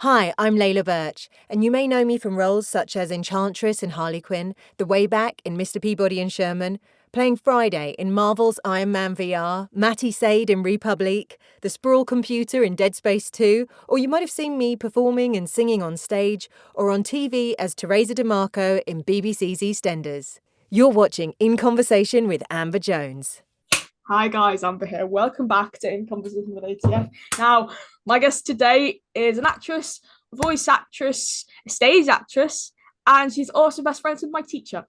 Hi, I'm Leila Birch, and you may know me from roles such as Enchantress in Harley Quinn, the WABAC in Mr Peabody and Sherman, playing Friday in Marvel's Iron Man VR, Mattie Sade in Republique, the Sprawl Computer in Dead Space 2, or you might have seen me performing and singing on stage or on TV as Teresa Di Marco in BBC's EastEnders. You're watching In Conversation with Amber Jones. Hi guys, Amber here. Welcome back to In Conversation with ATF. Now, my guest today is an actress, a voice actress, a stage actress, and she's also best friends with my teacher.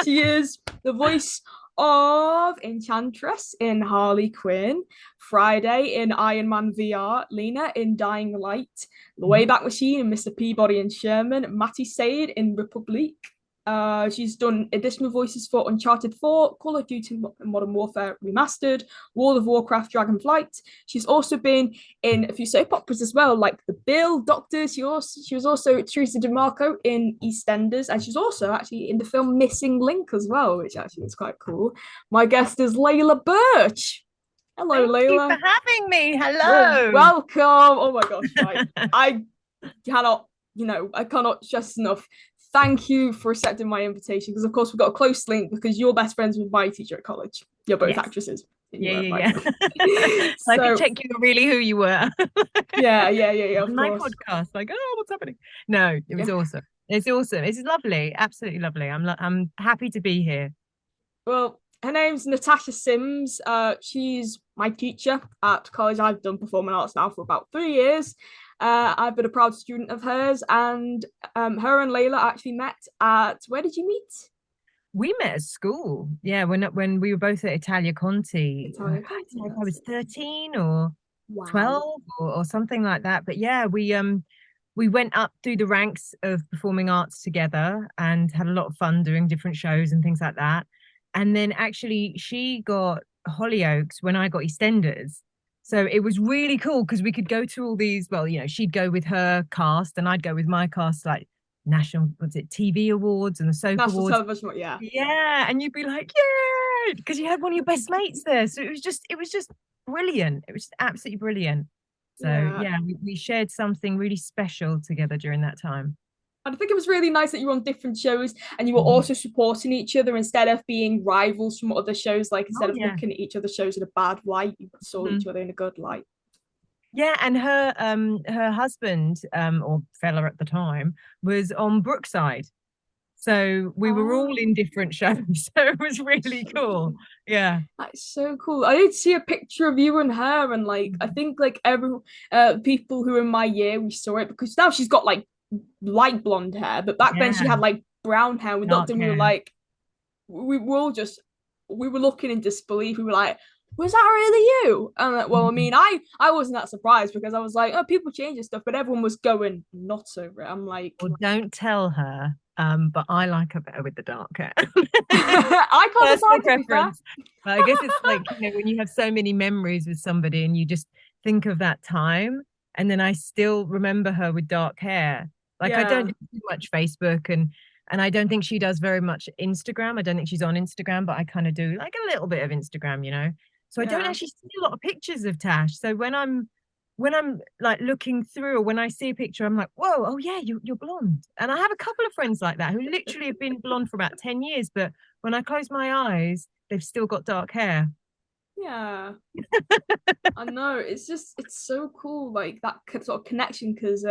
She is the voice of Enchantress in Harley Quinn, Friday in Iron Man VR, Lena in Dying Light, the Wayback Machine in Mr Peabody and Sherman, Mattie Sade in Republique. She's done additional voices for Uncharted 4, Call of Duty Modern Warfare Remastered, World of Warcraft Dragonflight. She's also been in a few soap operas as well, like The Bill, Doctors. She was also Teresa Di Marco in EastEnders, and she's also actually in the film Missing Link as well, which actually is quite cool. My guest is Leila Birch. Hello, Leila. Thank you for having me. Hello. Welcome. Oh my gosh, right. I cannot stress enough. Thank you for accepting my invitation, because of course we've got a close link because you're best friends with my teacher at college. You're both actresses. Yeah. So I could check you were really who you were. Yeah. On my podcast, like, oh, what's happening? No, it was awesome. It's awesome. It's lovely. Absolutely lovely. I'm happy to be here. Well, her name's Natasha Sims. She's my teacher at college. I've done performing arts now for about 3 years. I've been a proud student of hers, and her and Leila actually met at, where did you meet? We met at school. Yeah, when we were both at Italia Conti. I don't know if I was 13 or 12 or something like that. But yeah, we went up through the ranks of performing arts together and had a lot of fun doing different shows and things like that. And then actually she got Hollyoaks when I got EastEnders. So it was really cool because we could go to all these, well, she'd go with her cast and I'd go with my cast, like national, TV awards and the soap national awards. Television, yeah. Yeah, and you'd be like, yay, because you had one of your best mates there. So it was just brilliant. It was just absolutely brilliant. So yeah, we shared something really special together during that time. I think it was really nice that you were on different shows and you were also supporting each other instead of being rivals from other shows. Like instead of looking at each other's shows in a bad light, you saw each other in a good light. Yeah, and her husband, or fella at the time, was on Brookside. So we were all in different shows. So it was really cool. Yeah. That's so cool. I did see a picture of you and her, and like I think like every people who were in my year, we saw it, because now she's got like light blonde hair, but back then she had like brown hair. We looked and we were like, we were looking in disbelief. We were like, was that really you? And like, well, I mean, I wasn't that surprised, because I was like, oh, people change and stuff, but everyone was going nuts over it. I'm like, well, don't tell her. But I like her better with the dark hair. I can't decide preference. But I guess it's like, when you have so many memories with somebody and you just think of that time, and then I still remember her with dark hair. Like I don't do much Facebook, and I don't think she does very much Instagram. I don't think she's on Instagram, but I kind of do like a little bit of Instagram, So I don't actually see a lot of pictures of Tash. So when I'm like looking through, or when I see a picture, I'm like, whoa, oh yeah, you're blonde. And I have a couple of friends like that who literally have been blonde for about 10 years, but when I close my eyes, they've still got dark hair. Yeah. I know, it's so cool, like that sort of connection, because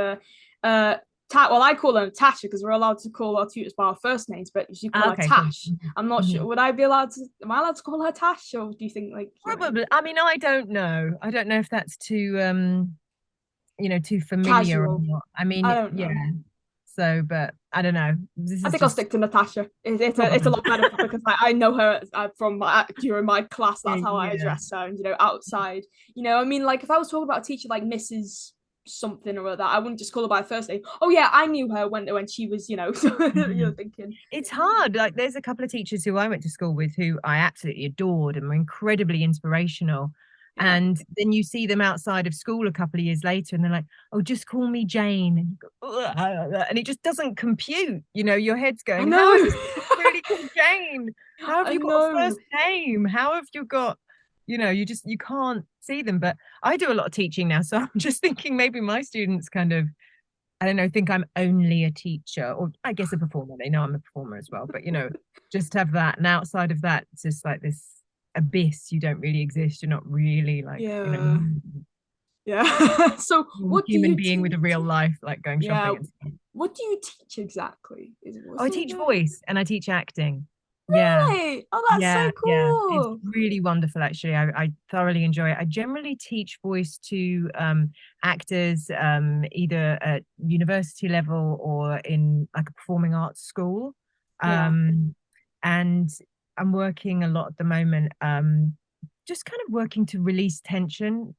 I call her Tasha because we're allowed to call our tutors by our first names, but you call her Tash. Cool. I'm not sure. Am I allowed to call her Tash, or do you think like probably? I mean, I don't know. I don't know if that's too too familiar casual. Or not. I mean, So, but I don't know. I think I'll stick to Natasha. It's a lot better, because I know her from during my class. That's how I address her. And outside, I mean, like if I was talking about a teacher like Mrs. something or other, I wouldn't just call her by her first name. Oh yeah, I knew her when she was, you're thinking. It's hard. Like there's a couple of teachers who I went to school with who I absolutely adored and were incredibly inspirational. And then you see them outside of school a couple of years later and they're like, oh, just call me Jane. And, you go, and it just doesn't compute. Your head's going, how is this really called Jane? How have you got a first name? How have you got you know, you can't see them. But I do a lot of teaching now, so I'm just thinking maybe my students kind of, I don't know, think I'm only a teacher, or I guess a performer. They know I'm a performer as well, but you know, just have that. And outside of that, it's just like this abyss. You don't really exist. You're not really like, you Yeah. know, Yeah. So a what do human you being with a real teach? life, like going Yeah. shopping and stuff. What do you teach exactly? Oh, What's I the teach voice and I teach acting. Yeah. Really? Oh, that's so Yeah, it's cool. really wonderful actually. I thoroughly enjoy it. I generally teach voice to actors either at university level or in like a performing arts school. Yeah. And I'm working a lot at the moment, just kind of working to release tension.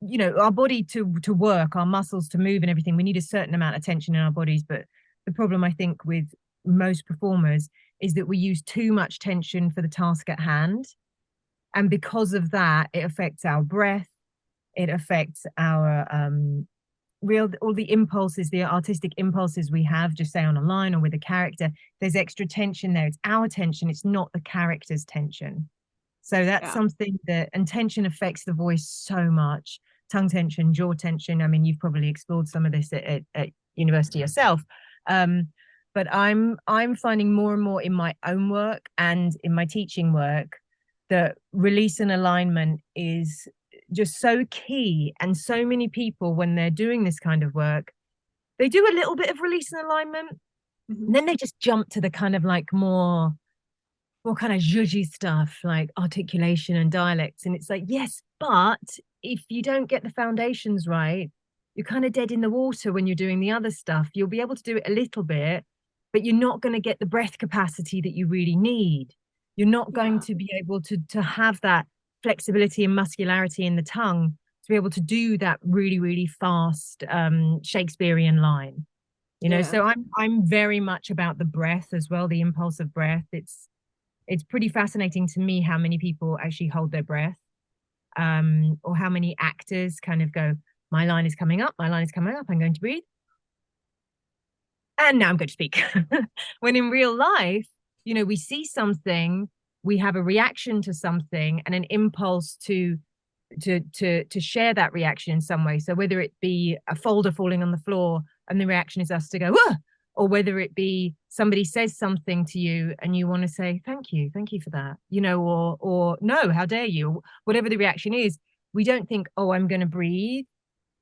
You know, our body to work, our muscles to move and everything, we need a certain amount of tension in our bodies. But the problem I think with most performers is that we use too much tension for the task at hand. And because of that, it affects our breath, it affects our all the impulses, the artistic impulses we have, just say on a line or with a character. There's extra tension there. It's our tension, it's not the character's tension. So that's Yeah. something that, and tension affects the voice so much. Tongue tension, jaw tension. I mean, you've probably explored some of this at university yourself. But I'm finding more and more in my own work and in my teaching work that release and alignment is just so key. And so many people, when they're doing this kind of work, they do a little bit of release and alignment, and then they just jump to the kind of like more kind of zhuzhy stuff like articulation and dialects. And it's like, yes, but if you don't get the foundations right, you're kind of dead in the water when you're doing the other stuff. You'll be able to do it a little bit, but you're not going to get the breath capacity that you really need. You're not going to be able to have that flexibility and muscularity in the tongue to be able to do that really, really fast Shakespearean line. You know, so I'm very much about the breath as well, the impulse of breath. It's pretty fascinating to me how many people actually hold their breath, or how many actors kind of go, my line is coming up, my line is coming up, I'm going to breathe. And now I'm going to speak. When in real life, you know, we see something, we have a reaction to something and an impulse to share that reaction in some way. So whether it be a folder falling on the floor and the reaction is us to go, ah! Or whether it be somebody says something to you and you want to say, thank you for that, you know, or no, how dare you, whatever the reaction is, we don't think, oh, I'm going to breathe,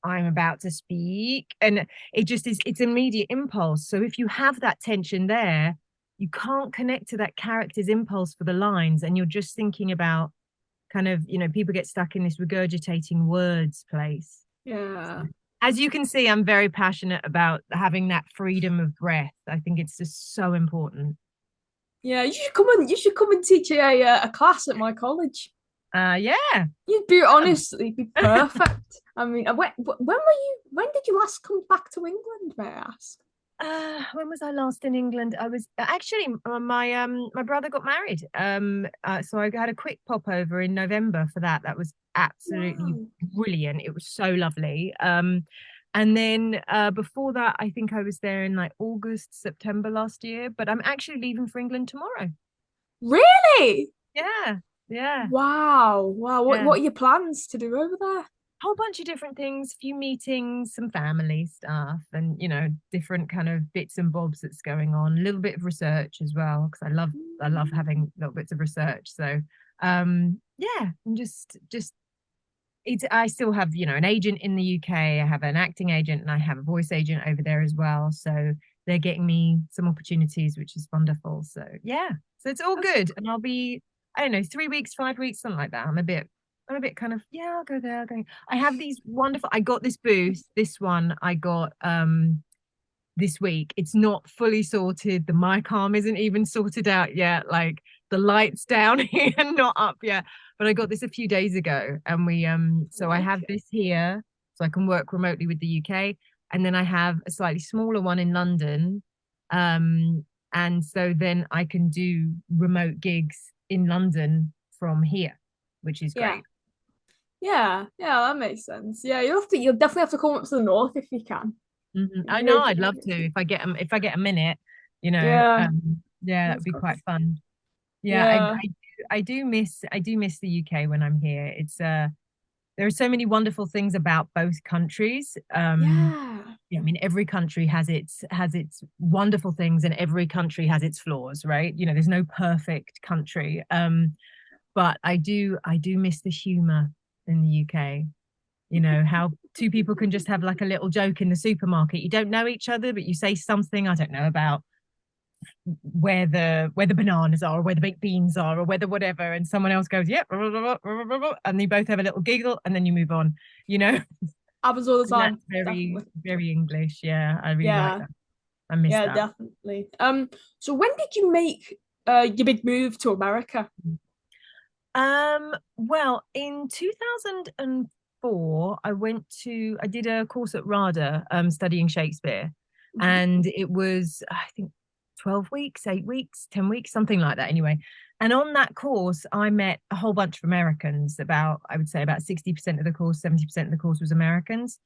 I'm about to speak. And it just is, it's immediate impulse. So if you have that tension there, you can't connect to that character's impulse for the lines. And you're just thinking about kind of, you know, people get stuck in this regurgitating words place. Yeah. As you can see, I'm very passionate about having that freedom of breath. I think it's just so important. Yeah, you should come and teach a class at my college. Yeah. You'd be honestly be perfect. I mean, when did you last come back to England, may I ask? When was I last in England? I was actually my brother got married. So I had a quick pop over in November for that. That was absolutely brilliant. It was so lovely. And then before that, I think I was there in like August, September last year. But I'm actually leaving for England tomorrow. Really? Yeah. Wow. Yeah. What are your plans to do over there? Whole bunch of different things, a few meetings, some family stuff, and you know, different kind of bits and bobs that's going on. A little bit of research as well, because I love having little bits of research. So yeah, I'm just it's, I still have, you know, an agent in the UK, I have an acting agent, and I have a voice agent over there as well. So they're getting me some opportunities, which is wonderful. So yeah, so it's all good. And I'll be, I don't know, 3 weeks, 5 weeks, something like that. I'm a bit kind of, yeah, I'll go there. I have these wonderful, I got this booth, this one I got this week. It's not fully sorted. The mic arm isn't even sorted out yet. Like the lights down here and not up yet. But I got this a few days ago, and we so I have this here so I can work remotely with the UK. And then I have a slightly smaller one in London. And so then I can do remote gigs in London from here, which is great. Yeah, that makes sense. Yeah, you'll definitely have to come up to the north if you can. I know, I'd love to if I get a minute, you know. Yeah, that'd be quite fun. Yeah, do miss the UK when I'm here. It's there are so many wonderful things about both countries. Yeah, I mean, every country has its wonderful things, and every country has its flaws, right? You know, there's no perfect country. But I do miss the humor in the UK. You know, how two people can just have like a little joke in the supermarket. You don't know each other, but you say something, I don't know, about where the bananas are, or where the baked beans are, or whether whatever, and someone else goes, yep, and they both have a little giggle, and then you move on, you know. Happens all the And that's time. very, Definitely. very English. Yeah, I really like Yeah. that. I miss Yeah, that. definitely. So when did you make your big move to America? Well, in 2004, I did a course at RADA, studying Shakespeare. And it was, I think, 12 weeks, 8 weeks, 10 weeks, something like that anyway. And on that course, I met a whole bunch of Americans. I would say about 60% of the course, 70% of the course was Americans.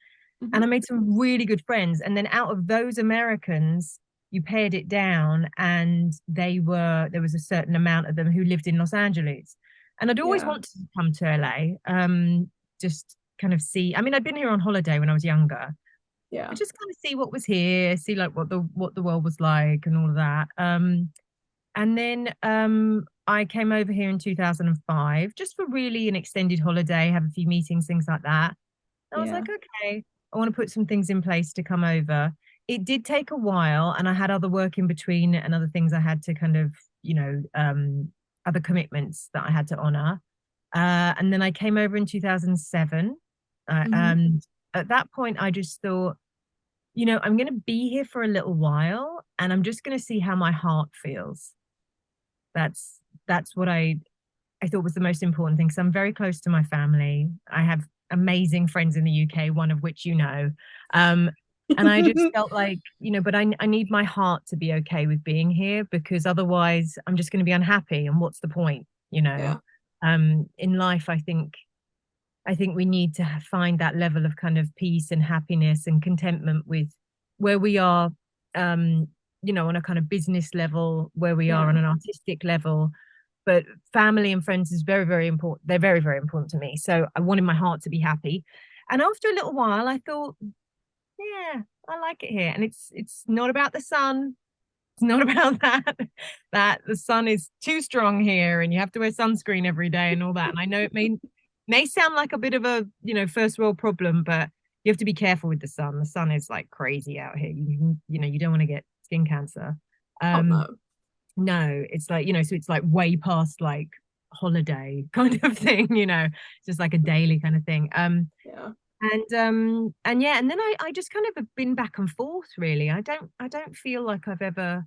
And I made some really good friends. And then out of those Americans, you pared it down, and there was a certain amount of them who lived in Los Angeles. And I'd always Yeah. wanted to come to LA, just kind of see. I mean, I'd been here on holiday when I was younger, Yeah. but just kind of see what was here, see like what the world was like and all of that. And then I came over here in 2005, just for really an extended holiday, have a few meetings, things like that. I was Yeah. like, okay, I want to put some things in place to come over. It did take a while, and I had other work in between and other things I had to kind of, other commitments that I had to honor. And then I came over in 2007. And at that point, I just thought, I'm going to be here for a little while, and I'm just going to see how my heart feels. That's what I thought was the most important thing. So I'm very close to my family. I have amazing friends in the UK, one of which you know. And I just felt like, but I need my heart to be okay with being here, because otherwise I'm just going to be unhappy. And what's the point, Yeah. In life, I think we need to find that level of kind of peace and happiness and contentment with where we are, on a kind of business level, where we are Yeah. on an artistic level. But family and friends is very, very important. They're very, very important to me. So I wanted my heart to be happy. And after a little while, I thought, yeah, I like it here. And it's not about the sun. It's not about that the sun is too strong here, and you have to wear sunscreen every day and all that. And I know it may sound like a bit of a, first world problem, but you have to be careful with the sun. The sun is like crazy out here. You don't want to get skin cancer. Oh no. No, it's like, so it's like way past like holiday kind of thing, just like a daily kind of thing. Yeah. And yeah, and then I just kind of have been back and forth really. I don't feel like I've ever,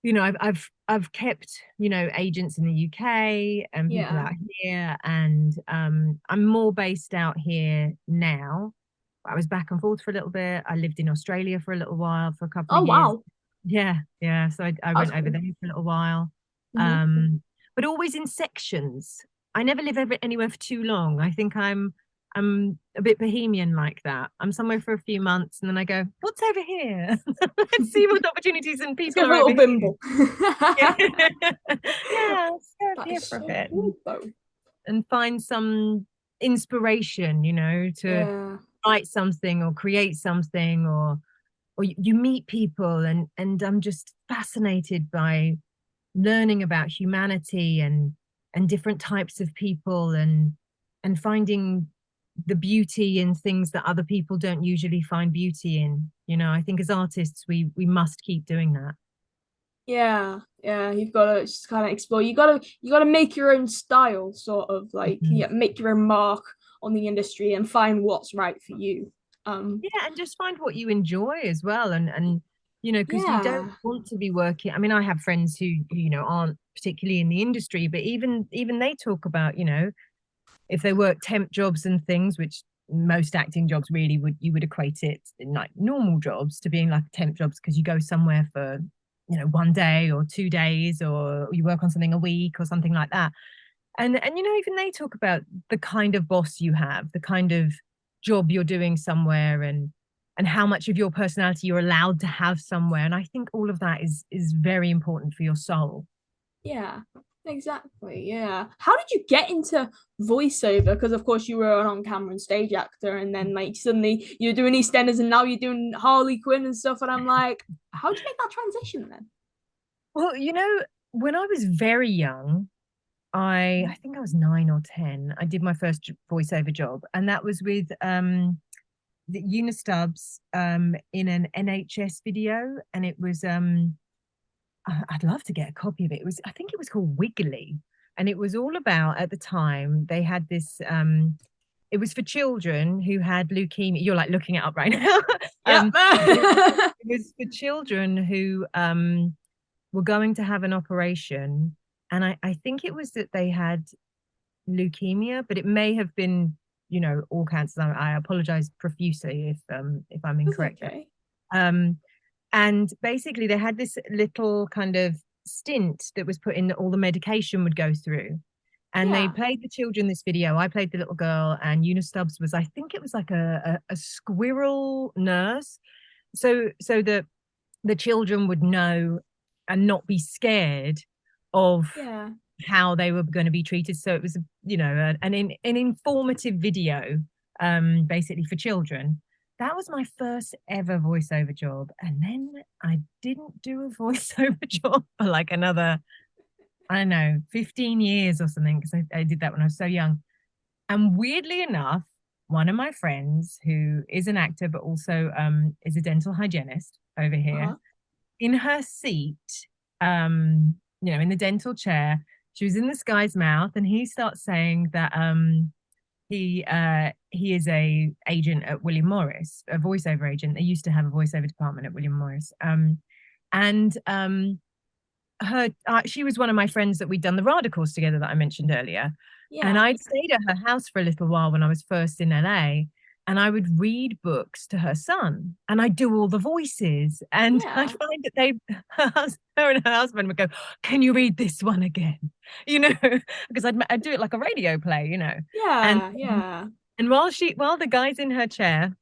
I've kept, agents in the UK and people Yeah. out here, and I'm more based out here now. I was back and forth for a little bit. I lived in Australia for a little while, for a couple Oh of years. wow. Yeah. So I That's went over cool. there for a little while. But always in sections. I never live anywhere for too long. I think I'm a bit bohemian like that. I'm somewhere for a few months, and then I go, what's over here? Let's see what opportunities and Let's people go for are a over little here. bimble. Yeah. Yeah, let's go over That here is for a so bit cool though. and find some inspiration, to Yeah. write something or create something, or you meet people, and I'm just fascinated by learning about humanity and different types of people, and finding the beauty in things that other people don't usually find beauty in. I think as artists we must keep doing that. Yeah. Yeah. You've got to just kind of explore. You got to make your own style, sort of like, Mhm. yeah, make your own mark on the industry and find what's right for you. Yeah, and just find what you enjoy as well, and because you don't Yeah. want to be working. I mean, I have friends who aren't particularly in the industry, but even they talk about, if they work temp jobs and things, which most acting jobs really would equate it in like normal jobs to being like temp jobs, because you go somewhere for 1 day or 2 days, or you work on something a week or something like that. And even they talk about the kind of boss you have, the kind of job you're doing somewhere, and how much of your personality you're allowed to have somewhere. And I think all of that is very important for your soul. Yeah. Exactly, yeah. How did you get into voiceover? Because of course you were an on-camera and stage actor, and then like suddenly you're doing EastEnders, and now you're doing Harley Quinn and stuff. And I'm like, how did you make that transition then? Well, when I was very young, I think I was 9 or 10. I did my first voiceover job, and that was with the Una Stubbs in an NHS video, and it was I'd love to get a copy of it. I think it was called Wiggly, and it was all about, at the time they had this it was for children who had leukemia. You're like looking it up right now. Yep. It was for children who were going to have an operation, and I think it was that they had leukemia, but it may have been, all cancers. I apologize profusely if I'm That's incorrect. okay. And basically they had this little kind of stint that was put in that all the medication would go through. And they Yeah. played the children this video. I played the little girl, and Una Stubbs was, I think it was like a squirrel nurse. So that the children would know and not be scared of Yeah. how they were going to be treated. So it was, an informative video, basically for children. That was my first ever voiceover job. And then I didn't do a voiceover job for like another, I don't know, 15 years or something, because I did that when I was so young. And weirdly enough, one of my friends who is an actor, but also is a dental hygienist over here, Uh-huh. in her seat, in the dental chair, she was in this guy's mouth, and he starts saying that he is a agent at William Morris, a voiceover agent. They used to have a voiceover department at William Morris. And she was one of my friends that we'd done the RADA course together that I mentioned earlier. And Yeah. I'd stayed at her house for a little while when I was first in LA, and I would read books to her son, and I'd do all the voices. And Yeah. I'd find that her and her husband would go, "Can you read this one again?" Because I'd do it like a radio play, And Yeah. Yeah. and while the guy's in her chair,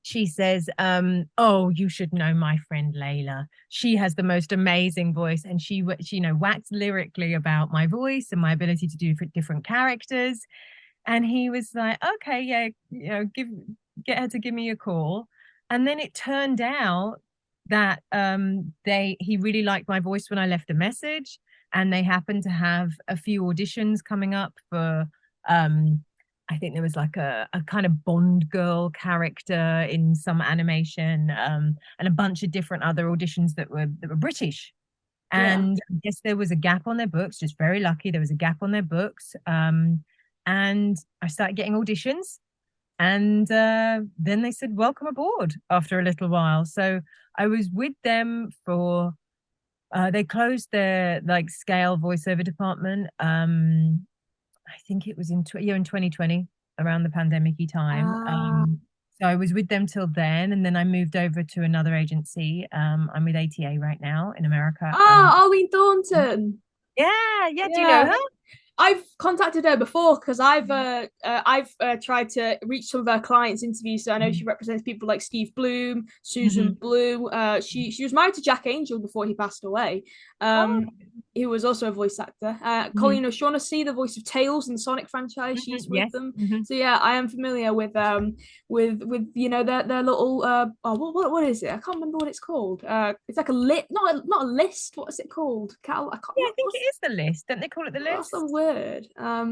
she says, "Oh, you should know my friend Leila. She has the most amazing voice." And she waxed lyrically about my voice and my ability to do different characters. And he was like, "Okay, yeah, get her to give me a call." And then it turned out that he really liked my voice when I left a message, and they happened to have a few auditions coming up for I think there was like a kind of Bond girl character in some animation, and a bunch of different other auditions that were British. Yeah. And I guess there was a gap on their books, just very lucky. There was a gap on their books. And I started getting auditions. And then they said, "Welcome aboard," after a little while. So I was with them for, they closed their like scale voiceover department. I think it was in 2020, around the pandemic-y time. So I was with them till then, and then I moved over to another agency. I'm with ATA right now in America. Arlene Thornton. Yeah. Do you know her? I've contacted her before because I've tried to reach some of her clients' interviews. So I know she represents people like Steve Bloom, Susan Blue. She was married to Jack Angel before he passed away. He was also a voice actor. Colleen O'Shaughnessy, the voice of Tails in the Sonic franchise, she's with them. So yeah, I am familiar with their little what is it? I can't remember what it's called. It's like not a list. What is it called? I think it is the list. Don't they call it the list? What's the word? I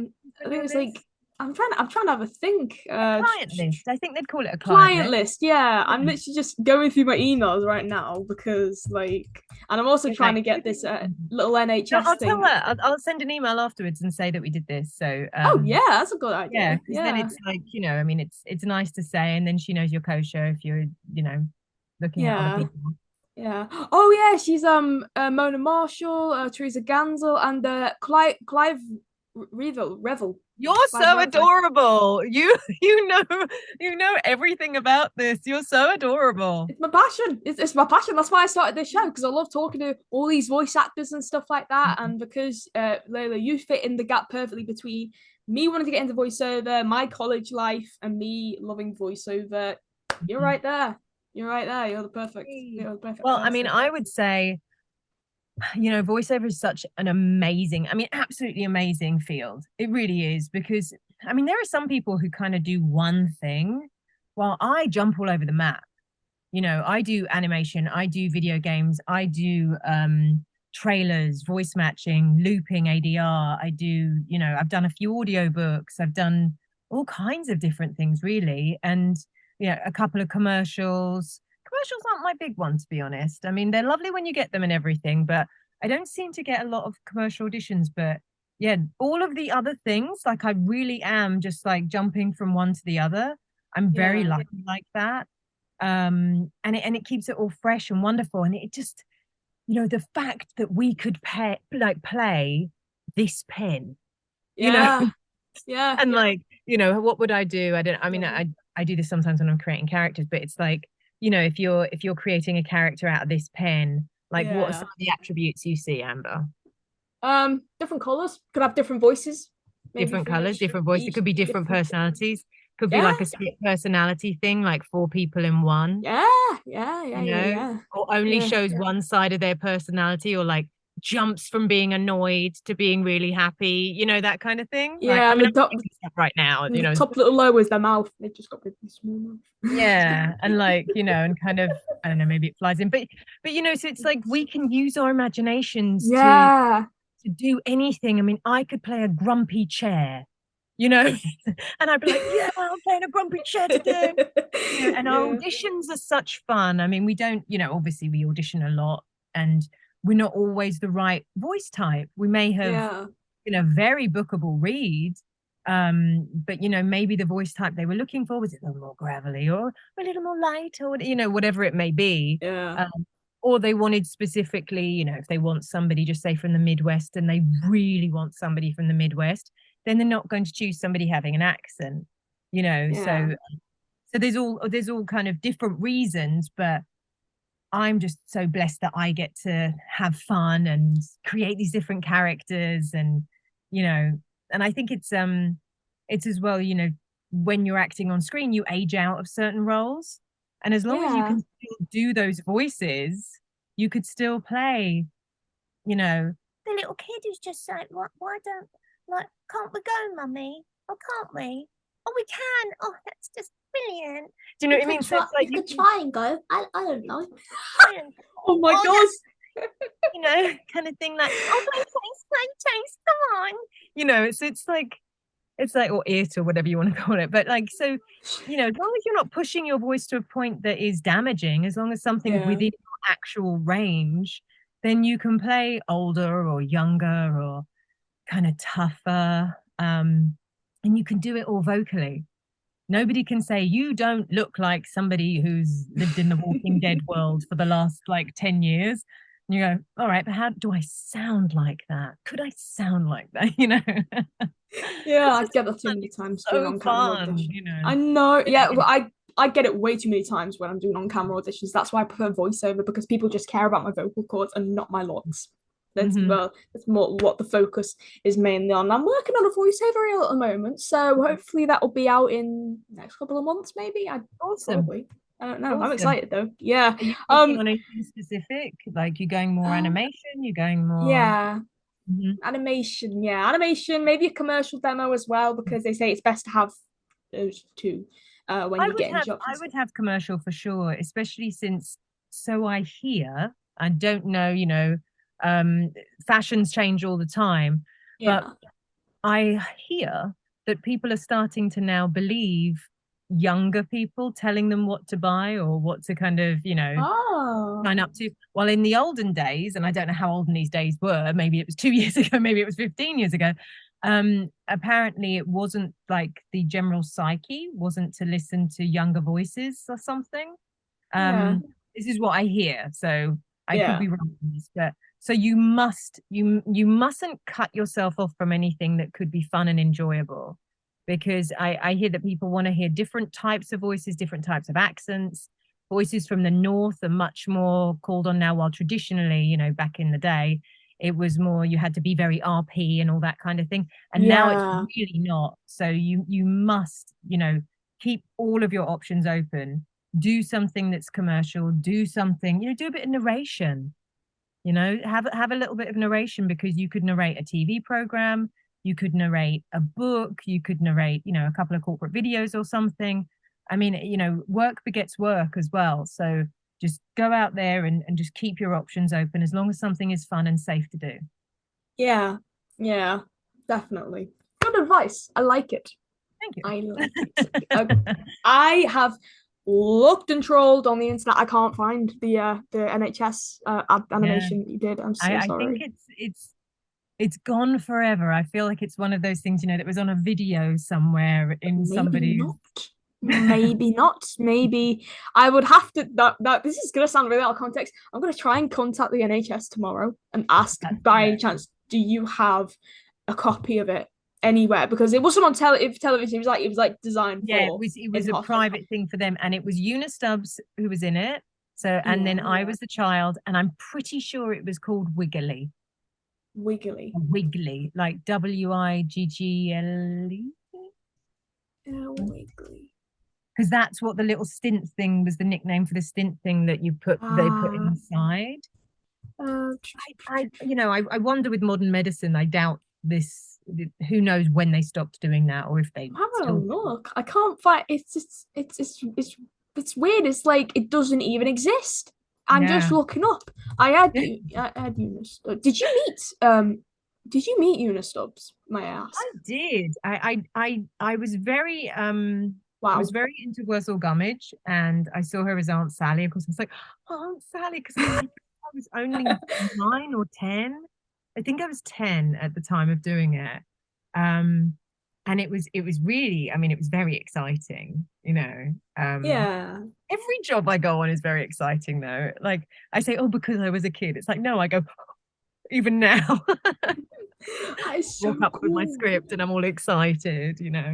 think it's like I'm trying to have a think. Client list. I think they'd call it a client list. Yeah, I'm literally just going through my emails right now because and I'm also trying to get this little NHS I'll thing. tell her. I'll send an email afterwards and say that we did this. So oh yeah, that's a good idea. Yeah, then it's like, it's nice to say, and then she knows you're kosher if you're looking at other people. Yeah. Oh yeah, she's Mona Marshall, Teresa Gansel, and Clive Revel. You're so adorable. You know everything about this. You're so adorable. It's my passion. It's my passion. That's why I started this show, because I love talking to all these voice actors and stuff like that. And because Leila, you fit in the gap perfectly between me wanting to get into voiceover, my college life, and me loving voiceover. You're right there. You're right there. You're the perfect. Well, person. I mean, I would say voiceover is such an amazing, I mean, absolutely amazing field. It really is, because I mean, there are some people who kind of do one thing while I jump all over the map. I do animation, I do video games, I do trailers, voice matching, looping ADR. I do, I've done a few audiobooks, I've done all kinds of different things really. And, a couple of commercials. Commercials aren't my big one, to be honest. I mean, they're lovely when you get them and everything, but I don't seem to get a lot of commercial auditions. But yeah, all of the other things, like I really am just like jumping from one to the other. I'm very lucky like that. And it keeps it all fresh and wonderful. And it just, the fact that we could play this pen, yeah and like, what would I do? I do this sometimes when I'm creating characters, but it's like, if you're creating a character out of this pen, like what are some of the attributes you see, Amber? Different colors, could have different voices, maybe different colors, different voices. It could be different personalities. Could be like a split personality thing, like 4 people in one. Or only shows one side of their personality, or like jumps from being annoyed to being really happy, that kind of thing. Yeah, like, I'm right now, the top little lower is their mouth. They just got really small mouth. Yeah, and like, and kind of, I don't know, maybe it flies in, but so it's like we can use our imaginations to do anything. I mean, I could play a grumpy chair, and I'd be like, yeah, I'm playing a grumpy chair today. And our auditions are such fun. I mean, we don't, obviously we audition a lot, and we're not always the right voice type. We may have, very bookable read, but maybe the voice type they were looking for was a little more gravelly or a little more light, or whatever it may be. Or they wanted specifically, if they want somebody just say from the Midwest, and they really want somebody from the Midwest, then they're not going to choose somebody having an accent, so there's all kind of different reasons. But I'm just so blessed that I get to have fun and create these different characters, and and I think it's as well, when you're acting on screen, you age out of certain roles, and as long as you can still do those voices, you could still play, the little kid who's just like, why don't, can't we go, mummy? Oh, can't we? Oh, we can. Oh, that's just brilliant. Do you know what I mean? So it's like you could try and go. I don't know. Oh my gosh. Kind of thing, like, oh, taste, come on. So it's like, or it, or whatever you want to call it. But like, so, as long as you're not pushing your voice to a point that is damaging, as long as something's within your actual range, then you can play older or younger or kind of tougher. And you can do it all vocally. Nobody can say you don't look like somebody who's lived in the Walking Dead world for the last 10 years. And you go, all right, but how do I sound like that? Could I sound like that? Yeah, I get that too many times doing on-camera auditions. I know. Yeah, well, I get it way too many times when I'm doing on-camera auditions. That's why I prefer voiceover, because people just care about my vocal cords and not my looks. That's more what the focus is mainly on. I'm working on a voiceover reel at the moment, so hopefully that will be out in the next couple of months, maybe. Probably. I don't know. Awesome. I'm excited though. Yeah. Are you working on anything specific? Like, you're going more animation? You're going more? Yeah. Animation. Yeah, animation. Maybe a commercial demo as well, because they say it's best to have those two when you get in jobs. I would have commercial for sure, especially since, so I hear, I don't know, fashions change all the time, but I hear that people are starting to now believe younger people telling them what to buy or what to kind of sign up to. While in the olden days, and I don't know how olden these days were, maybe it was 2 years ago, maybe it was 15 years ago, apparently it wasn't like the general psyche wasn't to listen to younger voices or something. This is what I hear, so I could be wrong on this, but so you mustn't cut yourself off from anything that could be fun and enjoyable, because I hear that people want to hear different types of voices, different types of accents. Voices from the north are much more called on now, while traditionally, back in the day, it was more, you had to be very RP and all that kind of thing. And now it's really not. So you must, keep all of your options open. Do something that's commercial, do something, do a bit of narration. You know, have a little bit of narration, because you could narrate a TV program, you could narrate a book, you could narrate, you know, a couple of corporate videos or something. I mean, you know, work begets work as well. So just go out there and just keep your options open, as long as something is fun and safe to do. Yeah, definitely. Good advice. I like it. Thank you. I like it. I have looked and trolled on the internet. I can't find the NHS animation that you did. I'm so sorry. I think it's gone forever. I feel like it's one of those things, you know, that was on a video somewhere in somebody's. Maybe not. Maybe I would have to. That this is gonna sound really out of context. I'm gonna try and contact the NHS tomorrow and ask, by any chance, do you have a copy of it anywhere? Because it wasn't on television. It was like designed for. Yeah, it was a private thing for them, and it was Una Stubbs who was in it. So, and then I was the child, and I'm pretty sure it was called Wiggly, like Wiggle-E. Wiggly. Because that's what the little stint thing was, the nickname for the stint thing that they put inside. I wonder with modern medicine, I doubt this. Who knows when they stopped doing that, or if they. Look, I can't find. It's weird. It's like it doesn't even exist. I'm just looking up. I had Una. Did you meet Una Stubbs? May I ask? I did. I was very I was very into Wurzel Gummidge, and I saw her as Aunt Sally. Of course, I was like, oh, Aunt Sally, because I was only 9 or 10. I think I was 10 at the time of doing it. And it was really, I mean, it was very exciting, you know. Every job I go on is very exciting, though. Like I say, oh, because I was a kid. It's like, no, I go, even now. I walk up with my script and I'm all excited, you know.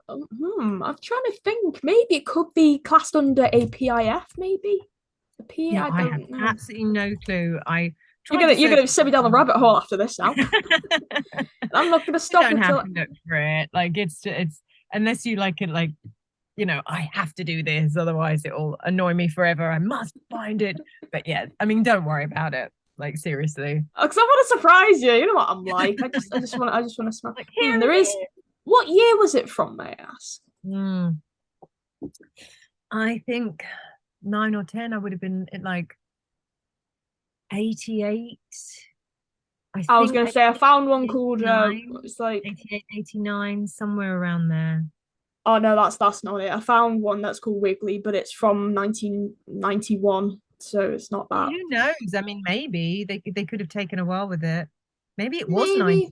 I'm trying to think. Maybe it could be classed under a PIF, maybe. I have absolutely no clue. You're gonna send me down the rabbit hole after this now. I'm not gonna stop. You don't have to look for it. Like it's unless you like it, like, you know, I have to do this, otherwise it will annoy me forever. I must find it. But yeah, I mean, don't worry about it. Like, seriously. Because I want to surprise you. You know what I'm like. I just want to smile. Like, there is. What year was it from, may I ask? I think 9 or 10. I would have been at like 88. I was going to say, I found one called, it's like 88, 89, somewhere around there. Oh, no, that's not it. I found one that's called Wiggly, but it's from 1991. So it's not that. Who knows? I mean, maybe they could have taken a while with it. Maybe it was 91.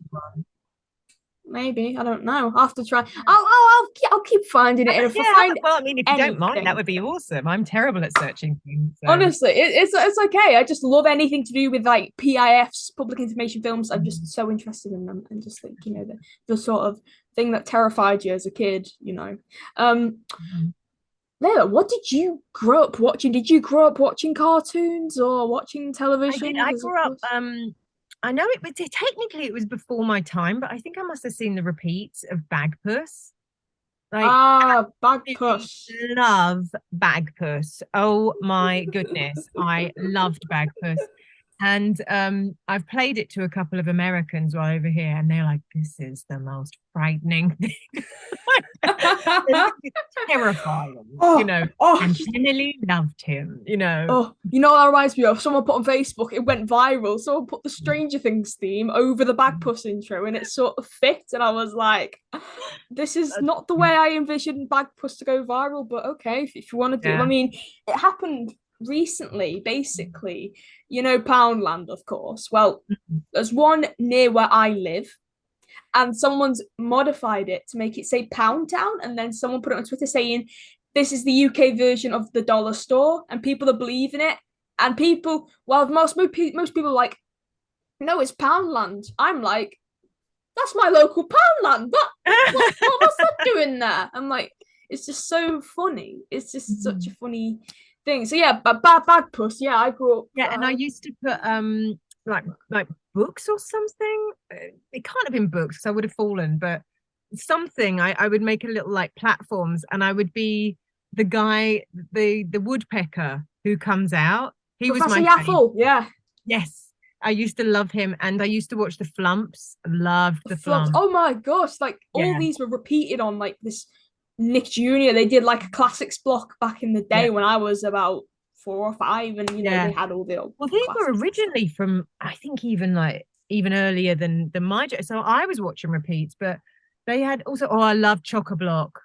Maybe, I don't know. I'll have to try. I'll keep finding it. And if I find I mean, if you don't mind, that would be awesome. I'm terrible at searching things. So. Honestly, it's okay. I just love anything to do with like PIFs, public information films. I'm just so interested in them, and just think, you know, the sort of thing that terrified you as a kid, you know. Leila, what did you grow up watching? Did you grow up watching cartoons or watching television? I grew up. I know technically it was before my time, but I think I must have seen the repeats of Bagpuss. Like, Bagpuss. Love Bagpuss. Oh my goodness, I loved Bagpuss. And I've played it to a couple of Americans while over here, and they're like, "This is the most frightening thing." It's terrifying, you know. And Emily loved him, you know. Oh, you know what that reminds me of? Someone put on Facebook, it went viral. Someone put the Stranger Things theme over the Bagpuss intro, and it sort of fit. And I was like, "This is not the way I envisioned Bagpuss to go viral." But okay, if you want to do it, I mean, it happened recently, basically. You know, Poundland, of course. Well, there's one near where I live, and someone's modified it to make it say Pound Town, and then someone put it on Twitter saying, "This is the UK version of the dollar store," and people are believing it. And people, well, most people are like, "No, it's Poundland." I'm like, "That's my local Poundland. What was that doing there?" I'm like, it's just so funny. It's just such a funny thing. So yeah, Bagpuss. Yeah, I grew up. Yeah, and I used to put like books or something. It can't have been books because I would have fallen, but something. I would make a little like platforms, and I would be the guy, the woodpecker who comes out. He Professor was my Yaffle. Yeah. Yes. I used to love him, and I used to watch the Flumps. Loved the Flumps. Flumps. Oh my gosh! Like all Yeah. these were repeated on like this Nick Jr. They did like a classics block back in the day Yeah. when I was about 4 or 5, and Yeah. they had all the old Well, these were classics. originally from, I think, even earlier than my. So I was watching repeats, but they had also. Oh, I love Chock-a-Block.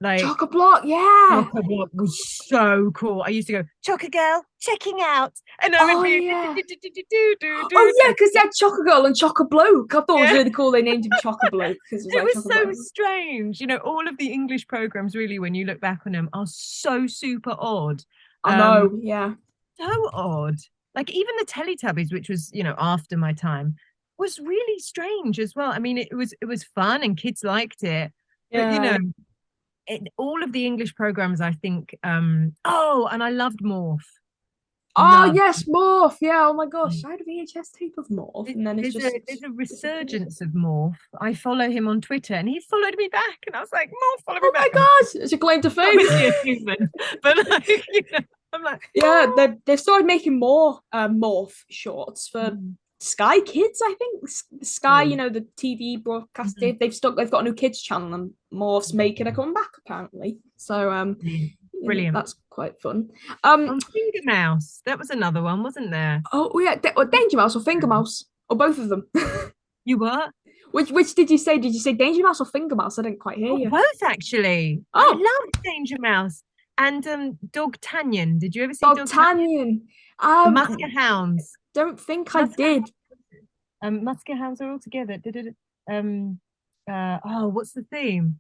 Like Chock-a-Block, yeah. Chock-a-Block was so cool. I used to go, Chock-a-Girl, checking out, and I would Oh be yeah. do. Oh yeah, because they had Chock-a-Girl and Chock-a-Bloke. I thought it was Yeah. really cool. They named him Chock-a-Bloke because it was It like was so Chock-a-Bloke. strange. All of the English programs, really, when you look back on them, are so super odd. I know, yeah. So odd. Like even the Teletubbies, which was, after my time, was really strange as well. I mean, it was fun and kids liked it. But Yeah. all of the English programs, I think, and I loved Morph. Oh Loved. yes, Morph. Yeah. Oh my gosh, I had a VHS tape of Morph, and then it's There's a resurgence of Morph. I follow him on Twitter, and he followed me back, and I was like, Morph, follow me Oh back. my gosh, it's a claim to fame. Obviously a human, but like, I'm like, Yeah, they've started making more Morph shorts for Sky Kids, I think. Sky, the TV broadcast. They've got a new kids channel, and Morph's making a comeback apparently. So brilliant. that's quite fun. Finger Mouse, that was another one, wasn't there? Oh yeah, Danger Mouse or Finger Mouse or both of them. You what? Which did you say? Did you say Danger Mouse or Finger Mouse? I didn't quite hear you. Both actually. I loved Danger Mouse and Dog Tanyan. Did you ever see Dog Tanyan? Musker Hounds. Don't think I did. Musker Hounds are all together. What's the theme?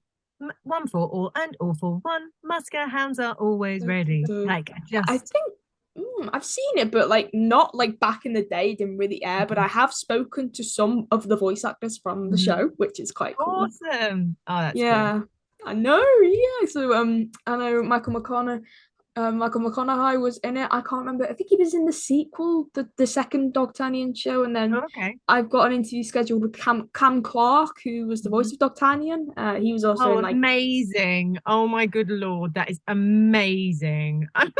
One for all and all for one. Musker Hounds are always ready. Like I think I've seen it, but like not like back in the day, it didn't really air. But I have spoken to some of the voice actors from the show, which is quite cool. Awesome. Oh, that's cool. I know. Yeah. So I know Michael McConaughey was in it. I can't remember. I think he was in the sequel, the second Dogtanian show, and then I've got an interview scheduled with Cam Clark, who was the voice of Dogtanian. He was also in, like, amazing. Oh my good lord, that is amazing. I'm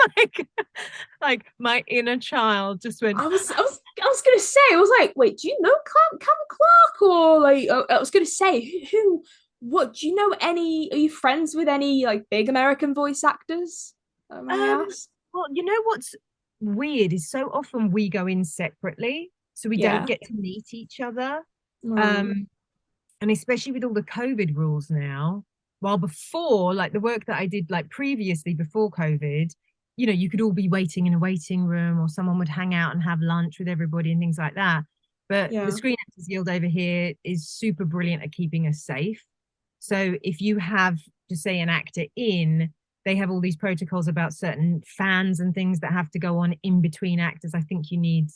like my inner child just went. I was gonna say, I was like, wait, do you know Cam Clark, or like I was gonna say who? What do you know? Are you friends with any like big American voice actors? Well, you know what's weird is so often we go in separately, so we don't get to meet each other. And especially with all the COVID rules now, while before, like the work that I did like previously before COVID, you could all be waiting in a waiting room, or someone would hang out and have lunch with everybody and things like that. But the Screen Actors Guild over here is super brilliant at keeping us safe. So if you have, to say, an actor in, they have all these protocols about certain fans and things that have to go on in between actors. I think you need,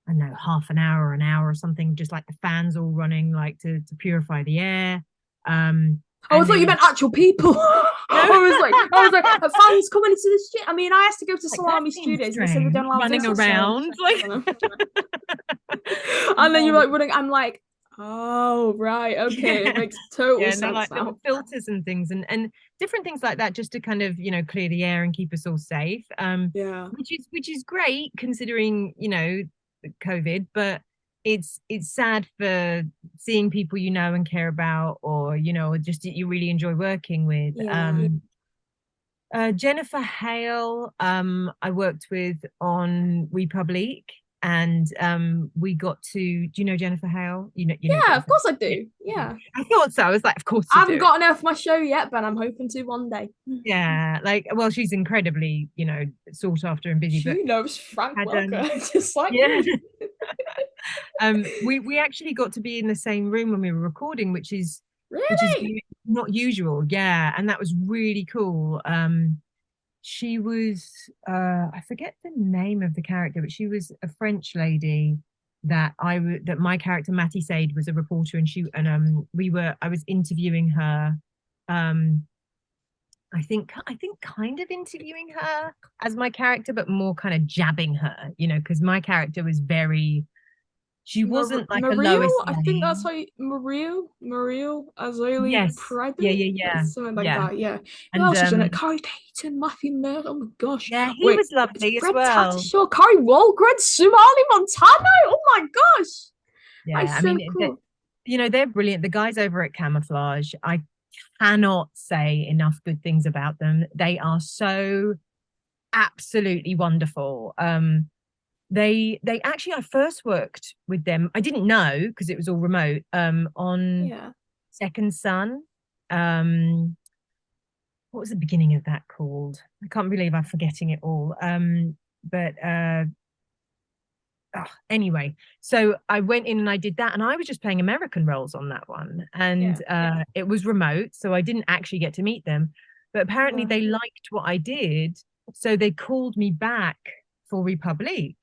I don't know, half an hour or an hour or something, just like the fans all running, like to purify the air. I thought you meant actual people. I was like, fans coming into the studio. I mean, I asked to go to Salami Studios. They said they don't allow running around, and then you're like running. I'm like, oh right, okay, it makes total sense like now. little filters and things and different things like that, just to kind of clear the air and keep us all safe. Which is great considering COVID, but it's sad for seeing people and care about, or just that you really enjoy working with. Jennifer Hale, I worked with on Republique. And we got to, do you know Jennifer Hale? You know yeah, of course I do. Yeah. I thought so. I was like, of course I haven't gotten her for my show yet, but I'm hoping to one day. Yeah, well, she's incredibly, sought after and busy. She knows Frank Welker, just like we actually got to be in the same room when we were recording, which is not usual. Yeah, and that was really cool. She was I forget the name of the character, but she was a French lady that my character Mattie Sade was a reporter, and I was interviewing her. I think kind of interviewing her as my character, but more kind of jabbing her, because my character was very She wasn't like a Mariel, Lois I think that's Lane. how Mariel Azali Yes. Yeah. something like that. Yeah. Who And else was in it? Carrie Payton, Matthew Miller. Oh my gosh. yeah, he Wait, was lovely as Fred well. Tatasciore, Carrie Walgren, Sumali Montano. Oh my gosh. Yeah, That's I so mean, cool. they're brilliant. The guys over at Camouflage, I cannot say enough good things about them. They are so absolutely wonderful. They actually, I first worked with them. I didn't know because it was all remote. On Second Son. What was the beginning of that called? I can't believe I'm forgetting it all. But anyway, so I went in and I did that, and I was just playing American roles on that one, and it was remote, so I didn't actually get to meet them. But apparently, they liked what I did, so they called me back for Republique.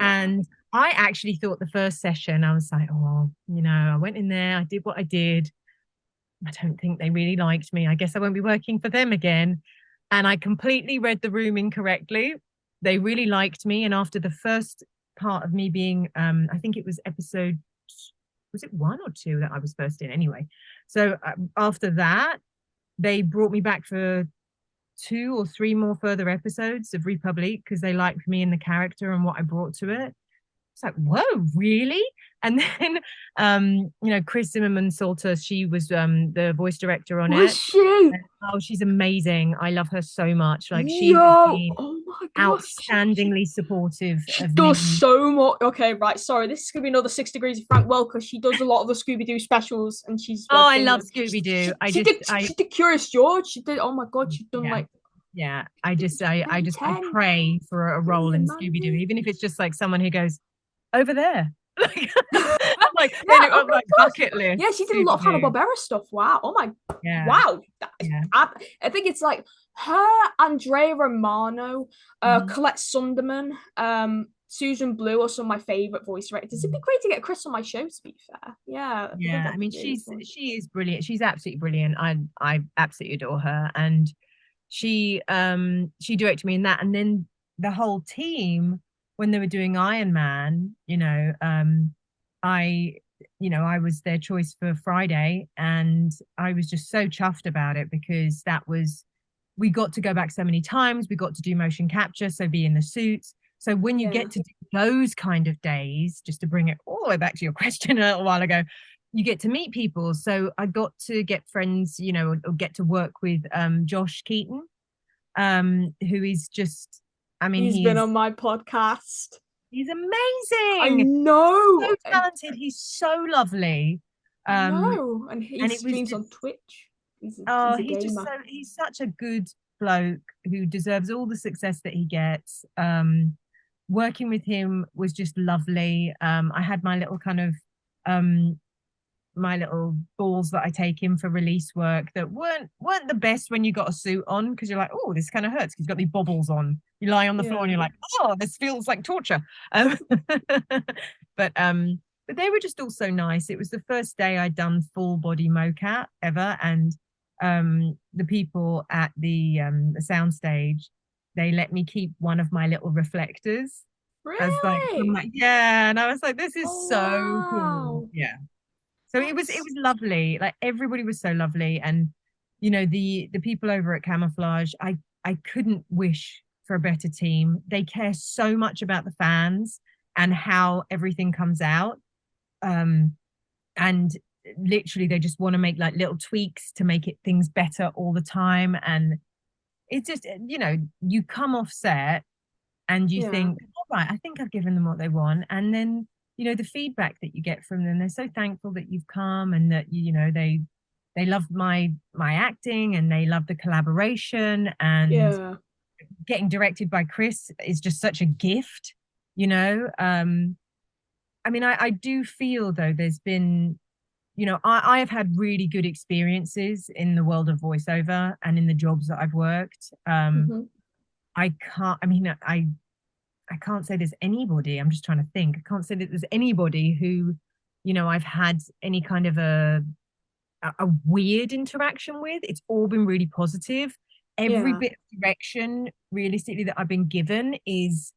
And I actually thought the first session, I was like, oh, I went in there, I did what I did. I don't think they really liked me. I guess I won't be working for them again. And I completely read the room incorrectly. They really liked me. And after the first part of me being, I think it was was it 1 or 2 that I was first in anyway? So after that, they brought me back for 2 or 3 more further episodes of Republique because they liked me and the character and what I brought to it. It's like, whoa, really? And then, Chris Zimmerman Salter, she was the voice director on it. Was she? Oh, she's amazing. I love her so much. Like, she has been oh my gosh, outstandingly supportive. She of does me. so much. Okay, right. Sorry, this is gonna be another 6 Degrees of Frank Welker. She does a lot of the Scooby Doo specials, and she's. Oh, I love Scooby Doo. She did Curious George. She did. Oh my god, she's done like. Yeah, I pray for a role in Scooby Doo, even if it's just like someone who goes over there. I'm like, on my bucket list. Yeah, she did a lot of Hanna-Barbera stuff. Wow. Oh my. Yeah. Wow. I think it's like her, Andrea Romano, Colette Sunderman, Susan Blue are some of my favorite voice directors. It'd be great to get Chris on my show, to be fair. Yeah. I mean, she is brilliant. She's absolutely brilliant. I absolutely adore her. And she directed me in that. And then the whole team, when they were doing Iron Man, I was their choice for Friday, and I was just so chuffed about it because we got to go back so many times. We got to do motion capture, so be in the suits. So when you get to do those kind of days, just to bring it all the way back to your question a little while ago, you get to meet people. So I got to get friends, or get to work with Josh Keaton, who is just, I mean, he's been on my podcast. He's amazing. I know. So talented. He's so lovely. I know. And he streams on Twitch. He's such a good bloke who deserves all the success that he gets. Working with him was just lovely. I had my little kind of my little balls that I take in for release work that weren't the best when you got a suit on, because you're like, oh, this kind of hurts because you've got these bobbles on. You lie on the floor and you're like, oh, this feels like torture. But they were just all so nice. It was the first day I'd done full body mocap ever, and the people at the soundstage, they let me keep one of my little reflectors. Really? And I was like, this is so cool. Yeah. So it was lovely. Like, everybody was so lovely. And, the people over at Camouflage, I couldn't wish for a better team. They care so much about the fans and how everything comes out. And literally they just want to make like little tweaks to make things better all the time. And it's just, you come off set and you think, all right, I think I've given them what they want. And then, the feedback that you get from them, they're so thankful that you've come, and that, they love my acting, and they love the collaboration, and getting directed by Chris is just such a gift, I mean, I do feel, though, there's been, I have had really good experiences in the world of voiceover and in the jobs that I've worked. I can't say there's anybody, I'm just trying to think. I can't say that there's anybody who, I've had any kind of a weird interaction with. It's all been really positive. Every bit of direction, realistically, that I've been given is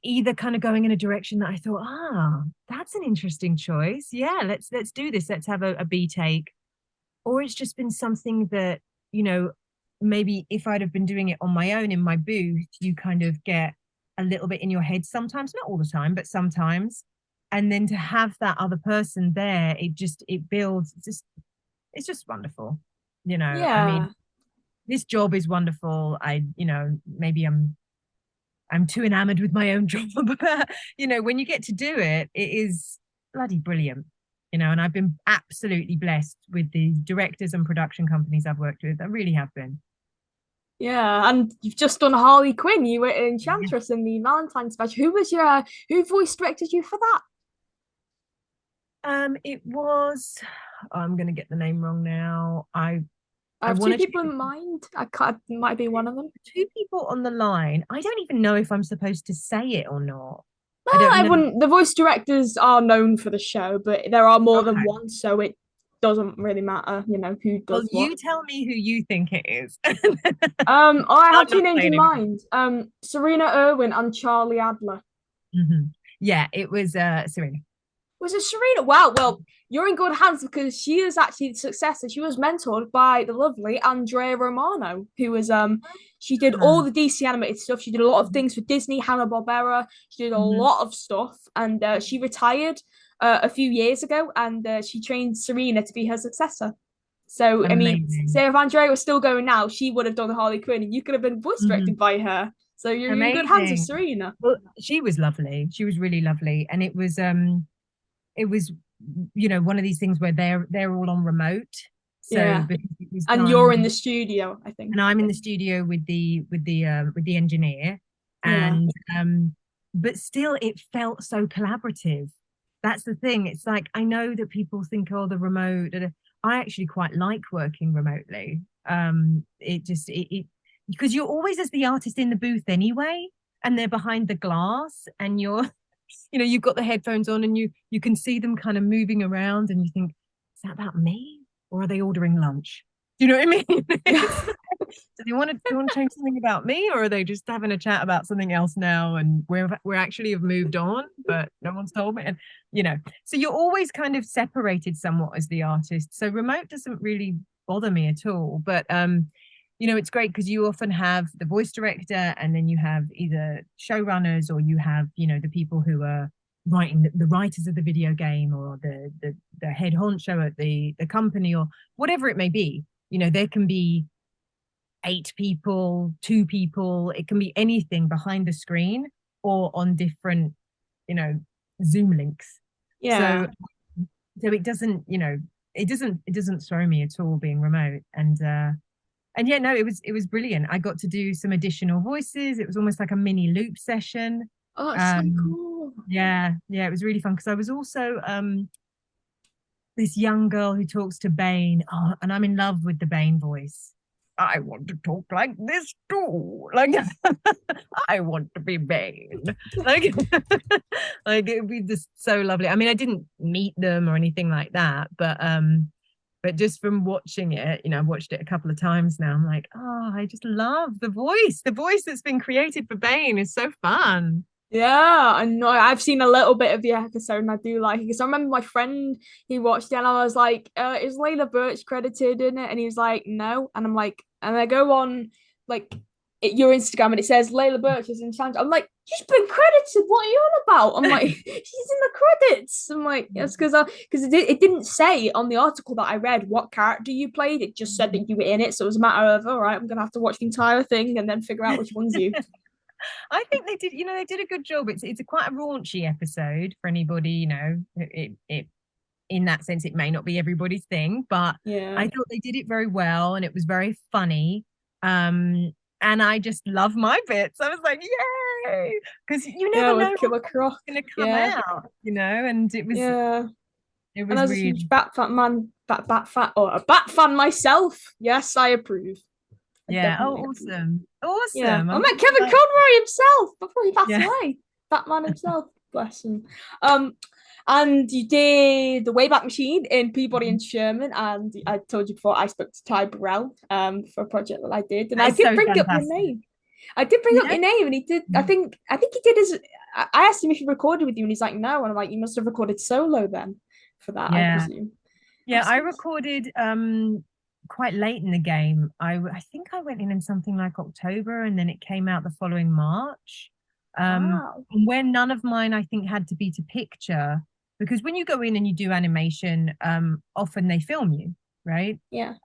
either kind of going in a direction that I thought, that's an interesting choice. Yeah, let's do this. Let's have a B take. Or it's just been something that, you know, maybe if I'd have been doing it on my own in my booth, you kind of get a little bit in your head sometimes, not all the time, but sometimes. And then to have that other person there, it builds, it's just wonderful. You know, I mean, this job is wonderful. Maybe I'm too enamored with my own job, but you know, when you get to do it, it is bloody brilliant. You know, and I've been absolutely blessed with the directors and production companies I've worked with. I really have been. Yeah, and you've just done Harley Quinn. You were Enchantress in the Valentine's special. Who voice directed you for that? It was, I'm gonna get the name wrong now. I have two people in mind. Might be one of them. Two people on the line. I don't even know if I'm supposed to say it or not. The voice directors are known for the show, but there are more than one, so it doesn't really matter, you know, who does what. You tell me who you think it is. I have two names in mind. Serena Irwin and Charlie Adler. Yeah, it was Serena. Was it Serena? Wow, well, you're in good hands because she is actually the successor. She was mentored by the lovely Andrea Romano, who was she did all the DC animated stuff. She did a lot of things for Disney, Hanna-Barbera. She did a lot of stuff, and she retired a few years ago, and she trained Serena to be her successor. So, amazing. I mean, say if Andrea was still going now, she would have done Harley Quinn, and you could have been voice directed by her. So you're in good hands with Serena. Well, she was lovely. She was really lovely, and it was you know, one of these things where they're all on remote. So and you're in the studio, I think. And I'm in the studio with the engineer. And but still it felt so collaborative. That's the thing. It's like, I know that people think, the remote. I actually quite like working remotely. It because you're always as the artist in the booth anyway, and they're behind the glass, and you're you know, you've got the headphones on, and you can see them kind of moving around, and you think, is that about me, or are they ordering lunch? Do you know what I mean? Do they want to change something about me, or are they just having a chat about something else now, and we're actually have moved on, but no one's told me? And you know, so you're always kind of separated somewhat as the artist. So remote doesn't really bother me at all. But you know, it's great because you often have the voice director, and then you have either showrunners, or you have, you know, the people who are writing, the writers of the video game, or the head honcho at the company, or whatever it may be. You know, there can be 8 people, 2 people, it can be anything behind the screen or on different, you know, Zoom links. So it doesn't, you know, it doesn't throw me at all being remote. And yeah, no, it was brilliant. I got to do some additional voices. It was almost like a mini loop session. Oh, it's so cool. Yeah, it was really fun because I was also this young girl who talks to Bane. Oh, and I'm in love with the Bane voice. I want to talk like this too. Like I want to be Bane. Like it would be just so lovely. I mean, I didn't meet them or anything like that, but just from watching it, you know, I've watched it a couple of times now. I'm like, I just love the voice. The voice that's been created for Bane is so fun. Yeah, I know. I've seen a little bit of the episode, and I do like it because I remember my friend, he watched it, and I was like, is Leila Birch credited in it? And he was like, no. And I'm like, and I go on like your Instagram, and it says Leila Birch is Enchantress. I'm like, she's been credited. What are you on about? I'm like, she's in the credits. I'm like, yes, because it didn't say on the article that I read what character you played. It just said that you were in it, so it was a matter of, all right, I'm gonna have to watch the entire thing and then figure out which one's you. I think they did, you know, they did a good job. It's quite a raunchy episode for anybody, you know. It in that sense, it may not be everybody's thing, but I thought they did it very well, and it was very funny. And I just love my bits. I was like, yay! Because you never know what's going to come out, you know. And it was, it was. And as a huge Bat fan myself, yes, I approve. Awesome. Yeah. I met Kevin Conroy himself before he passed away. Batman himself, bless him. And you did the WABAC Machine in Peabody and Sherman, and I told you before I spoke to Ty Burrell for a project that I did, and I did bring up your name. I did bring up Yeah. your name, and he did. I think he did his. I asked him if he recorded with you, and he's like, no. And I'm like, you must have recorded solo then for that, I Yeah. presume. Yeah, That's I good. recorded quite late in the game. I think I went in something like October, and then it came out the following March. Wow. And where none of mine I think had to be to picture, because when you go in and you do animation, often they film you, right? Yeah.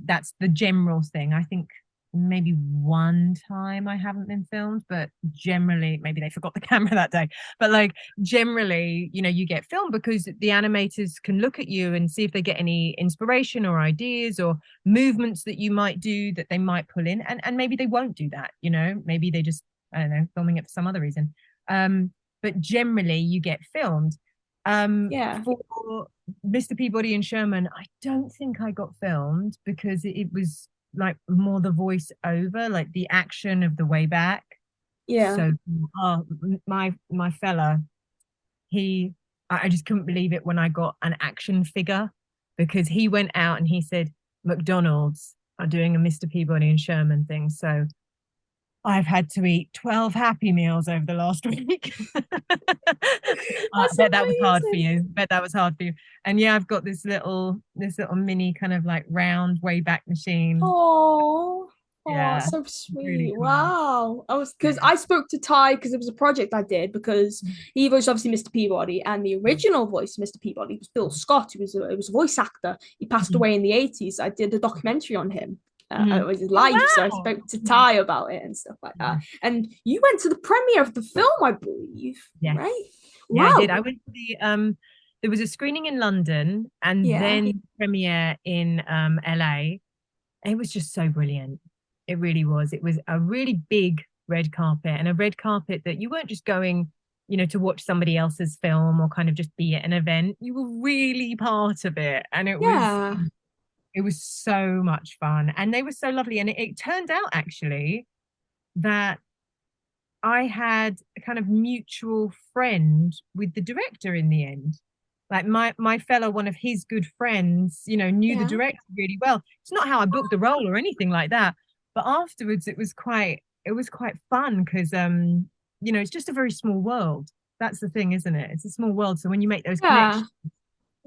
That's the general thing. I think maybe one time I haven't been filmed, but generally maybe they forgot the camera that day. But like generally, you know, you get filmed because the animators can look at you and see if they get any inspiration or ideas or movements that you might do that they might pull in. And maybe they won't do that, you know, maybe they just, I don't know, filming it for some other reason. But generally you get filmed. Yeah. For Mr. Peabody and Sherman, I don't think I got filmed because it was like more the voice over, like the action of the way back. Yeah. So my fella, I just couldn't believe it when I got an action figure, because he went out and he said McDonald's are doing a Mr. Peabody and Sherman thing. So I've had to eat 12 Happy Meals over the last week. I That's bet that was hard for amazing. you. Bet that was hard for you. And yeah, I've got this little mini kind of like round way back machine. Oh, Yeah, so it's really sweet. cool. Wow. I was because Yeah. I spoke to Ty because it was a project I did because he voiced obviously Mr. Peabody, and the original voice of Mr. Peabody was Bill Scott, who was a voice actor. He passed away in the 80s. I did a documentary on him. It was his Oh, life, so I wow. spoke to Ty about it and stuff like that. And you went to the premiere of the film, I believe, Yes. right? Yeah, Wow. I did. I went to the there was a screening in London and then premiere in LA. It was just so brilliant. It really was. It was a really big red carpet, and a red carpet that you weren't just going, you know, to watch somebody else's film or kind of just be at an event. You were really part of it. And Yeah. it was so much fun. And they were so lovely. And it turned out actually that I had a kind of mutual friend with the director in the end. Like my fellow, one of his good friends, you know, knew the director really well. It's not how I booked the role or anything like that, but afterwards it was quite fun because you know, it's just a very small world. That's the thing, isn't it? It's a small world. So when you make those connections,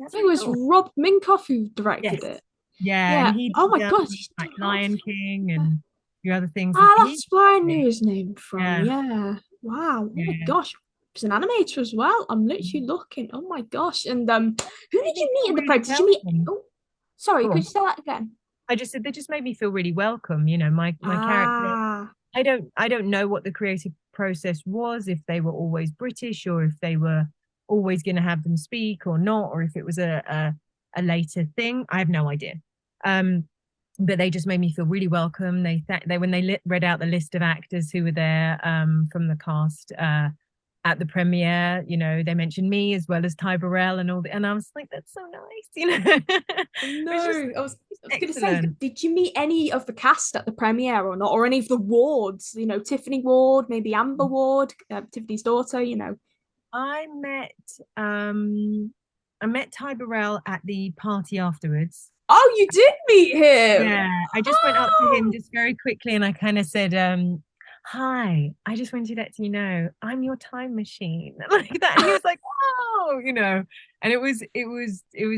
I think it was cool. Rob Minkoff who directed it. Yeah, and he Oh my did, God, he's like done Lion King and a few other things. that's where I knew his name from. Yeah. Yeah. Wow. Oh my gosh. He's an animator as well. I'm literally looking. Oh my gosh. And who did you meet at the prep? Did you meet? Oh, sorry. Could you say that again? I just said they just made me feel really welcome. You know, my character. I don't know what the creative process was, if they were always British or if they were always going to have them speak or not, or if it was a later thing. I have no idea. But they just made me feel really welcome. They when they read out the list of actors who were there from the cast at the premiere, you know, they mentioned me as well as Ty Burrell and all and I was like, that's so nice, you know. No, I was going to say, excellent. did you meet any of the cast at the premiere or not, or any of the wards? You know, Tiffany Ward, maybe Amber Ward, Tiffany's daughter. You know, I met Ty Burrell at the party afterwards. Oh, you did meet him? Yeah, I just went up to him just very quickly and I kind of said, hi, I just wanted to let you know I'm your time machine. Like that. And he was like, wow, you know, and it was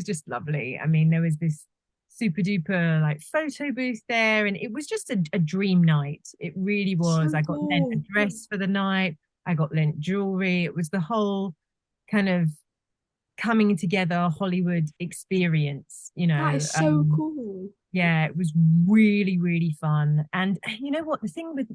just lovely. I mean, there was this super duper like photo booth there, and it was just a dream night. It really was. So I got lent a dress for the night, I got lent jewelry. It was the whole kind of coming together Hollywood experience, you know. That is so cool. Yeah, it was really, really fun. And you know what? The thing with,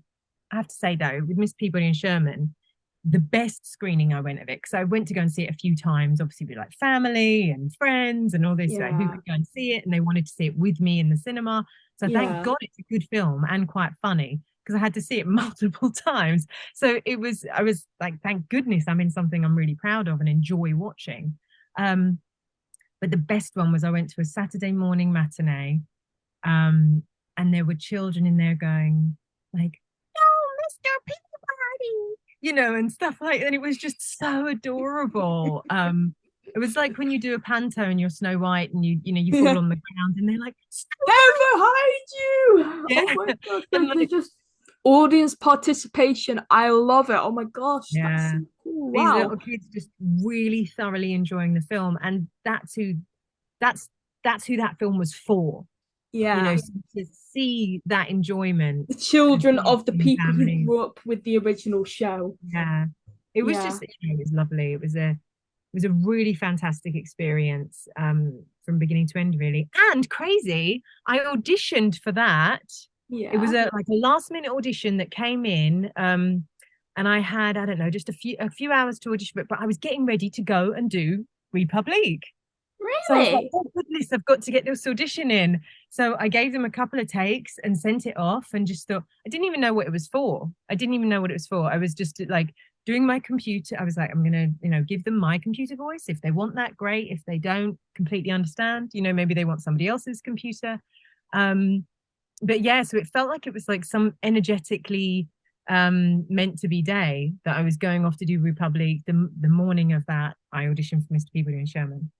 I have to say though, with Miss Peabody and Sherman, the best screening I went of it, because I went to go and see it a few times, obviously with like family and friends and all this, like, who could go and see it, and they wanted to see it with me in the cinema. So thank God it's a good film and quite funny, because I had to see it multiple times. So I was like, thank goodness I'm in something I'm really proud of and enjoy watching. But the best one was I went to a Saturday morning matinee, and there were children in there going like, "Oh, Mr. Peabody," you know, and stuff like that. And it was just so adorable. It was like when you do a panto and you're Snow White and you fall on the ground and they're like, "They're behind you!" Yeah. Oh my God, And they just audience participation. I love it. Oh my gosh, that's Yeah. so cool. These Wow. little kids just really thoroughly enjoying the film, and that's that's who that film was for. You Yeah. know, to see that enjoyment The of children kids of the and people who families. grew up with the original show. Yeah. It was Yeah. just, it was lovely. It was a really fantastic experience, from beginning to end, really. And crazy, I auditioned for that. It was Yeah. like a last minute audition that came in. And I had, I don't know, just a few hours to audition, but I was getting ready to go and do Republique. So I was like, Really? oh goodness, I've got to get this audition in. So I gave them a couple of takes and sent it off, and just thought, I didn't even know what it was for. I didn't even know what it was for. I was just like doing my computer. I was like, I'm gonna, give them my computer voice. If they want that, great. If they don't, completely understand. Maybe they want somebody else's computer. But yeah, so it felt like it was like some energetically meant to be day that I was going off to do Republique. The morning of that, I auditioned for Mr. Peabody and Sherman.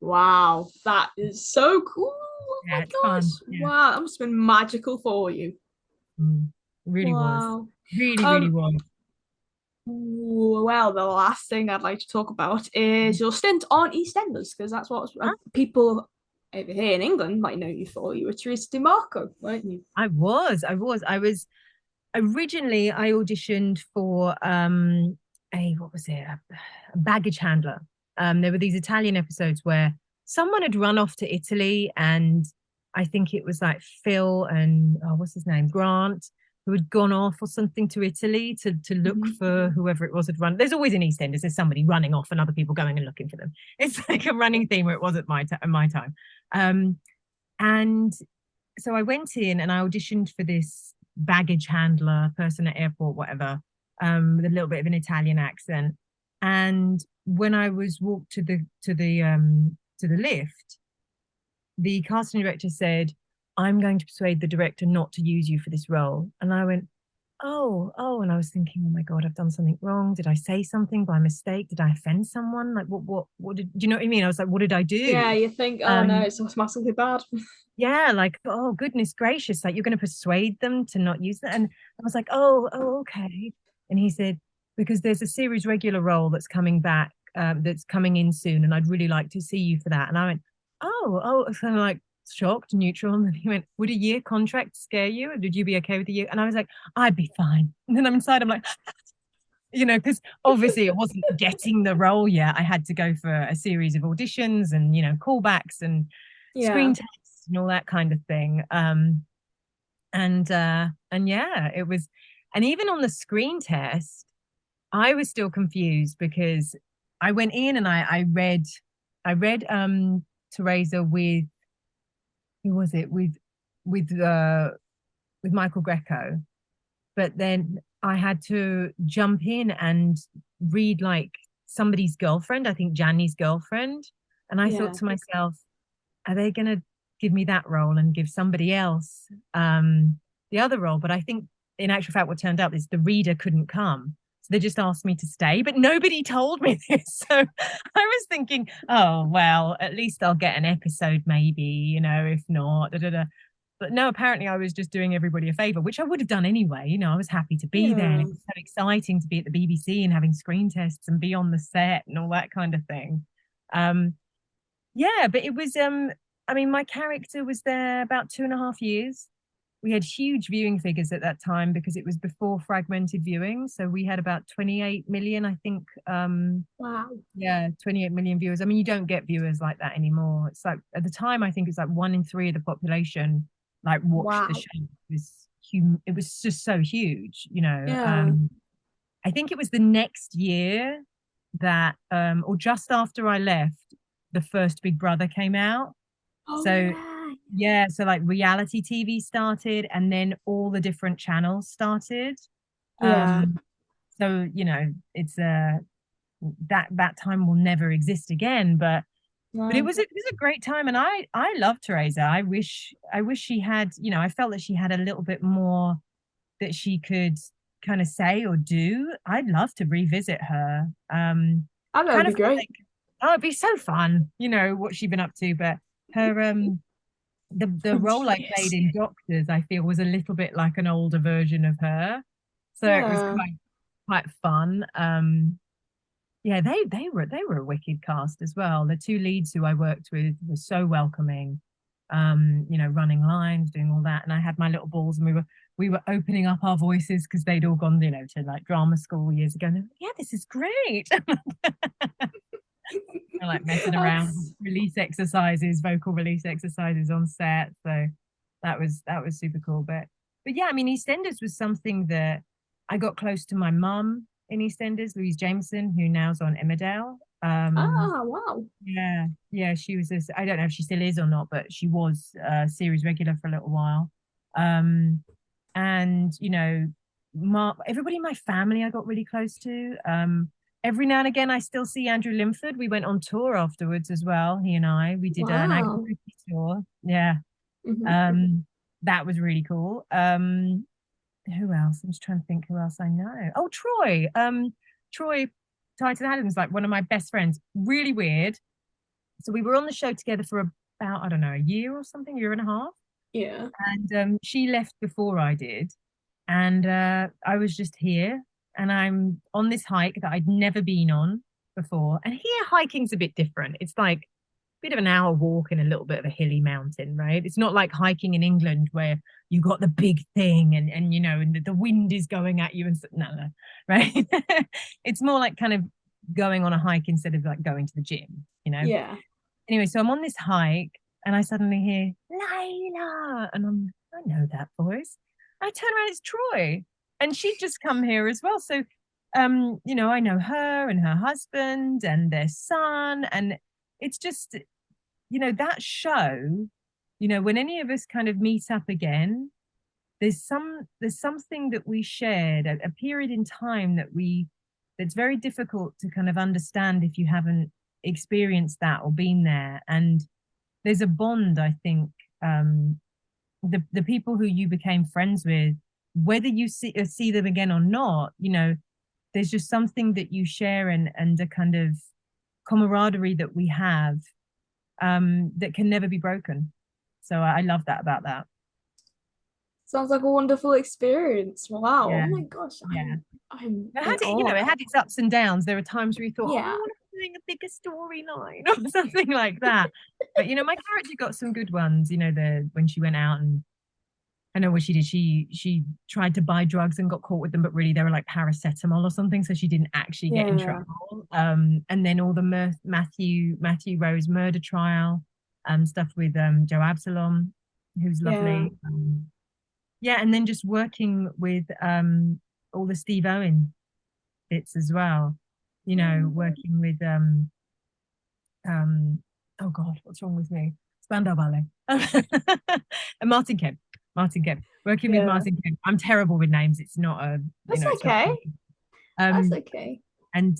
Wow. That is so cool. Oh Yeah, my it's fun. gosh. Yeah. Wow. That must have been magical for you. Really was. Wow. Really was. Well, the last thing I'd like to talk about is your stint on EastEnders, because that's what people over here in England might know you for. You were Teresa Di Marco, weren't you? I was originally, I auditioned for a what was it? A baggage handler. There were these Italian episodes where someone had run off to Italy, and I think it was like Phil and, oh, what's his name? Grant, who had gone off or something to Italy to look for whoever it was had run. There's always in EastEnders, there's somebody running off and other people going and looking for them. It's like a running theme, where it was at my time. And so I went in and I auditioned for this baggage handler person at airport, whatever, with a little bit of an Italian accent. And when I was walked to the lift, the casting director said, "I'm going to persuade the director not to use you for this role." And I went, oh, and I was thinking, oh my God, I've done something wrong. Did I say something by mistake? Did I offend someone? Like, what do you know what I mean? I was like, what did I do? Yeah, you think, oh no, it's massively bad. Yeah, like, oh goodness gracious, like, you're going to persuade them to not use that. And I was like, oh, okay. And he said, because there's a series regular role that's coming back, that's coming in soon, and I'd really like to see you for that. And I went, oh, kind of like shocked, neutral. And then he went, would a year contract scare you? Or would you be okay with a year? And I was like, I'd be fine. And then I'm inside, I'm like, because obviously it wasn't getting the role yet. I had to go for a series of auditions and, callbacks and screen tests and all that kind of thing. And yeah, it was, and even on the screen test, I was still confused, because I went in and I read Teresa with, who was it, with Michael Greco, but then I had to jump in and read like somebody's girlfriend, I think Gianni's girlfriend. And I thought to myself, are they going to give me that role and give somebody else the other role? But I think in actual fact, what turned out is the reader couldn't come. So they just asked me to stay, but nobody told me this. So I was thinking, oh, well, at least I'll get an episode maybe, if not, da, da, da. But no, apparently I was just doing everybody a favor, which I would have done anyway. I was happy to be there. And it was so exciting to be at the BBC and having screen tests and be on the set and all that kind of thing. Yeah, but it was, my character was there about 2.5 years. We had huge viewing figures at that time because it was before fragmented viewing. So we had about 28 million, I think. Wow. Yeah, 28 million viewers. You don't get viewers like that anymore. It's like, at the time, I think it's like 1 in 3 of the population watched the show. It was just so huge, I think it was the next year that, or just after I left, the first Big Brother came out. So like reality TV started, and then all the different channels started. So it's that time will never exist again, but it was a great time, and I love Teresa. I wish she had, I felt that she had a little bit more that she could kind of say or do. I'd love to revisit her. That'd be great. It'd be so fun, what she'd been up to. But her the role I played in Doctors, I feel, was a little bit like an older version of her. So it was quite fun. Yeah, they were a wicked cast as well. The two leads who I worked with were so welcoming. Running lines, doing all that, and I had my little balls, and we were opening up our voices because they'd all gone, to like drama school years ago. And yeah, this is great. Like messing around with vocal release exercises on set. So that was super cool. But yeah, I mean, EastEnders was something that I got close to my mum in EastEnders, Louise Jameson, who now's on Emmerdale. Wow. Yeah, she was I don't know if she still is or not, but she was a series regular for a little while. And everybody in my family I got really close to. Every now and again I still see Andrew Linford. We went on tour afterwards as well, he and we did an activity tour. That was really cool. Who else? I'm just trying to think who else I know. Oh, Troy Titan Adams, like one of my best friends. Really weird. So we were on the show together for about, I don't know, a year or something, year and a half. Yeah. And she left before I did. And I was just here, and I'm on this hike that I'd never been on before. And here hiking's a bit different. It's like a bit of an hour walk in a little bit of a hilly mountain, right? It's not like hiking in England where you got the big thing and the wind is going at you and no, right? It's more like kind of going on a hike instead of like going to the gym, Yeah. Anyway, so I'm on this hike and I suddenly hear Leila, and I know that voice. I turn around, it's Troy, and she'd just come here as well. So I know her and her husband and their son, and it's just that show, when any of us kind of meet up again, there's something that we shared, a period in time that's very difficult to kind of understand if you haven't experienced that or been there. And there's a bond, I think. The people who you became friends with, whether you see them again or not, there's just something that you share and a kind of camaraderie that we have that can never be broken. So I love that about that. Sounds like a wonderful experience. Wow. Yeah. Oh my gosh. Yeah. It had its ups and downs. There were times where you thought, Yeah. I want to be doing a bigger storyline or something like that. But my character got some good ones. When she went out, and I know what she did. She tried to buy drugs and got caught with them, but really they were like paracetamol or something, so she didn't actually get in trouble. And then all the Matthew Rose murder trial, stuff with Joe Absalom, who's lovely. And then just working with all the Steve Owen bits as well. Working with oh God, what's wrong with me? Spandau Ballet. And Martin Kemp. Working with Martin Kemp. I'm terrible with names. It's not a. That's okay. That's okay. And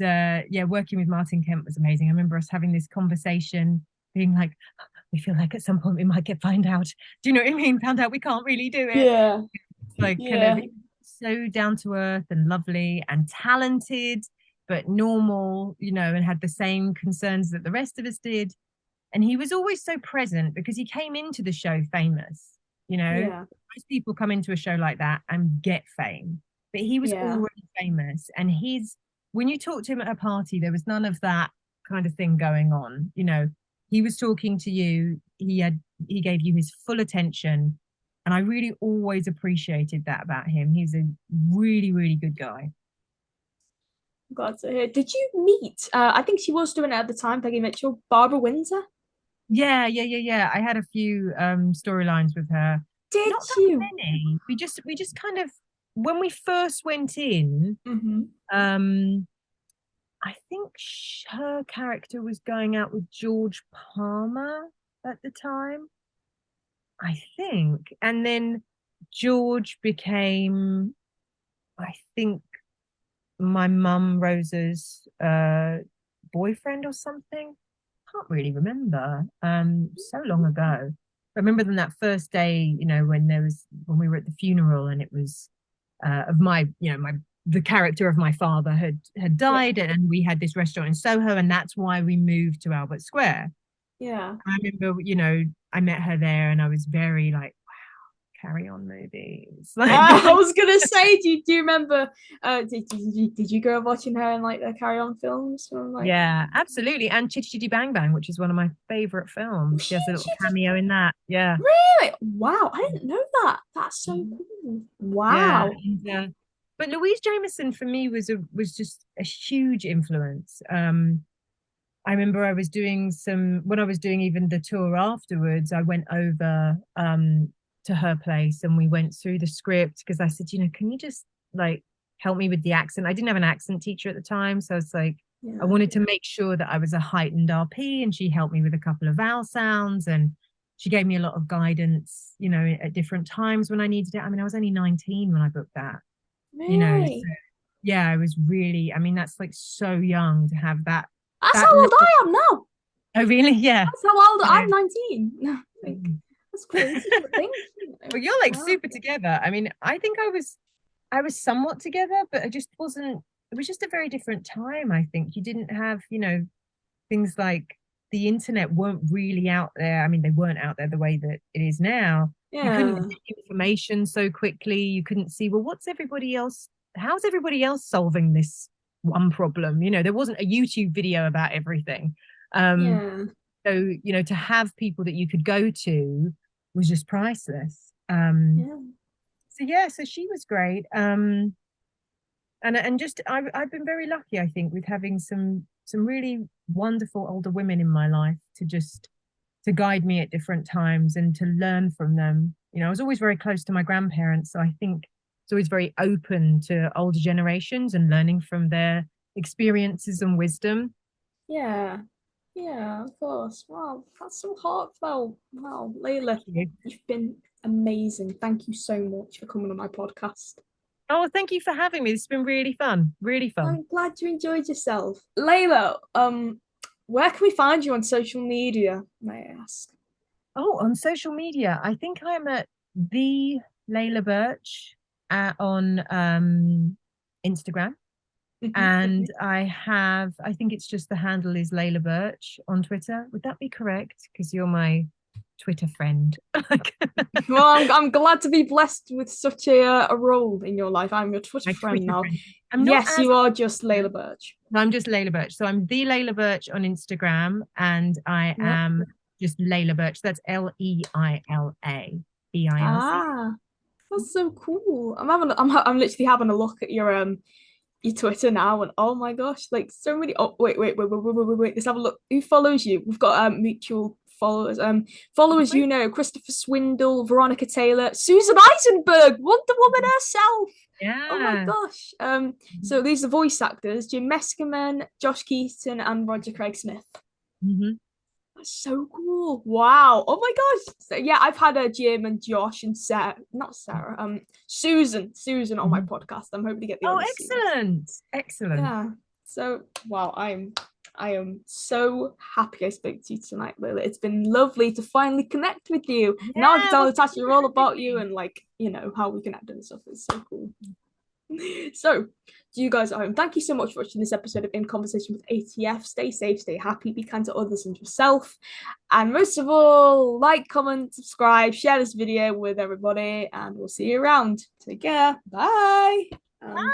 working with Martin Kemp was amazing. I remember us having this conversation, being like, we feel like at some point we might find out. Do you know what I mean? Found out we can't really do it. Yeah. Like kind of so down to earth and lovely and talented, but normal, and had the same concerns that the rest of us did. And he was always so present because he came into the show famous. Most people come into a show like that and get fame, but he was already famous. And when you talked to him at a party, there was none of that kind of thing going on. He was talking to you. He gave you his full attention. And I really always appreciated that about him. He's a really, really good guy. Glad to hear. Did you meet, I think she was doing it at the time, Peggy Mitchell, Barbara Windsor? Yeah. I had a few storylines with her. Did Not you? that many. We just kind of, when we first went in, I think her character was going out with George Palmer at the time, I think. And then George became, I think, my mum Rosa's boyfriend or something. Can't really remember. So long ago. I remember them that first day, when we were at the funeral, and it was of the character of my father had died, and we had this restaurant in Soho, and that's why we moved to Albert Square. Yeah. I remember, I met her there, and I was very like, wow, Carry On movies. Like, I was gonna say, do you remember? Did you grow up watching her in like the Carry On films? Or, like... Yeah, absolutely. And Chitty Chitty Bang Bang, which is one of my favorite films. She has a little cameo in that. Yeah. Really? Wow, I didn't know that. That's so cool. Wow. Yeah. But Louise Jameson for me was just a huge influence. I remember I was doing when I was doing even the tour afterwards, I went over to her place and we went through the script because I said, can you just like help me with the accent? I didn't have an accent teacher at the time, so I was like, I wanted to make sure that I was a heightened RP, and she helped me with a couple of vowel sounds, and she gave me a lot of guidance, at different times when I needed it. I mean, I was only 19 when I booked that. Really? So, yeah, I was really, I mean, that's like so young to have that. That's how old I am now. Oh, really? Yeah. That's how old I'm 19. Like, that's crazy to think. Well, you're like super together. I mean, I think I was somewhat together, but I just wasn't. It was just a very different time. I think you didn't have, things like the internet weren't really out there. I mean, they weren't out there the way that it is now. Yeah. You couldn't get information so quickly. You couldn't see, well, how's everybody else solving this one problem? There wasn't a YouTube video about everything. So, to have people that you could go to was just priceless. So she was great. And just I've been very lucky, I think, with having some really wonderful older women in my life to guide me at different times and to learn from them. I was always very close to my grandparents, so I think it's always very open to older generations and learning from their experiences and wisdom. Yeah, of course. Wow, that's so heartfelt. Wow, Leila, you've been amazing. Thank you so much for coming on my podcast. Oh, thank you for having me. It's been really fun. Really fun. I'm glad you enjoyed yourself. Leila, where can we find you on social media, may I ask? Oh, on social media, I think I'm at the Leila Birch on Instagram. And I think it's just the handle is Leila Birch on Twitter. Would that be correct? Because you're my Twitter friend. Well, I'm glad to be blessed with such a role in your life. I'm your Twitter friend now. Yes, you are just Leila Birch. I'm just Leila Birch. So I'm the Leila Birch on Instagram, and I am just Leila Birch. That's Leila Birch. Ah, that's so cool. I'm literally having a look at your Twitter now, and oh my gosh, like so many. Oh wait. Let's have a look. Who follows you? We've got mutual followers. Followers, Christopher Swindle, Veronica Taylor, Susan Eisenberg, Wonder Woman herself. Yeah. Oh my gosh. So these are voice actors: Jim Meskimen, Josh Keaton, and Roger Craig Smith. That's so cool. Wow. Oh my gosh. So, yeah, I've had Jim and Josh and Susan on my podcast. I'm hoping to get the excellent. Yeah. So wow, I am so happy I spoke to you tonight, Leila. It's been lovely to finally connect with you. Yeah, now I can tell Natasha all about you and how we connect and stuff. It's so cool. So, to you guys at home, thank you so much for watching this episode of In Conversation with ATF. Stay safe, stay happy, be kind to others and yourself. And most of all, like, comment, subscribe, share this video with everybody, and we'll see you around. Take care. Bye. Bye.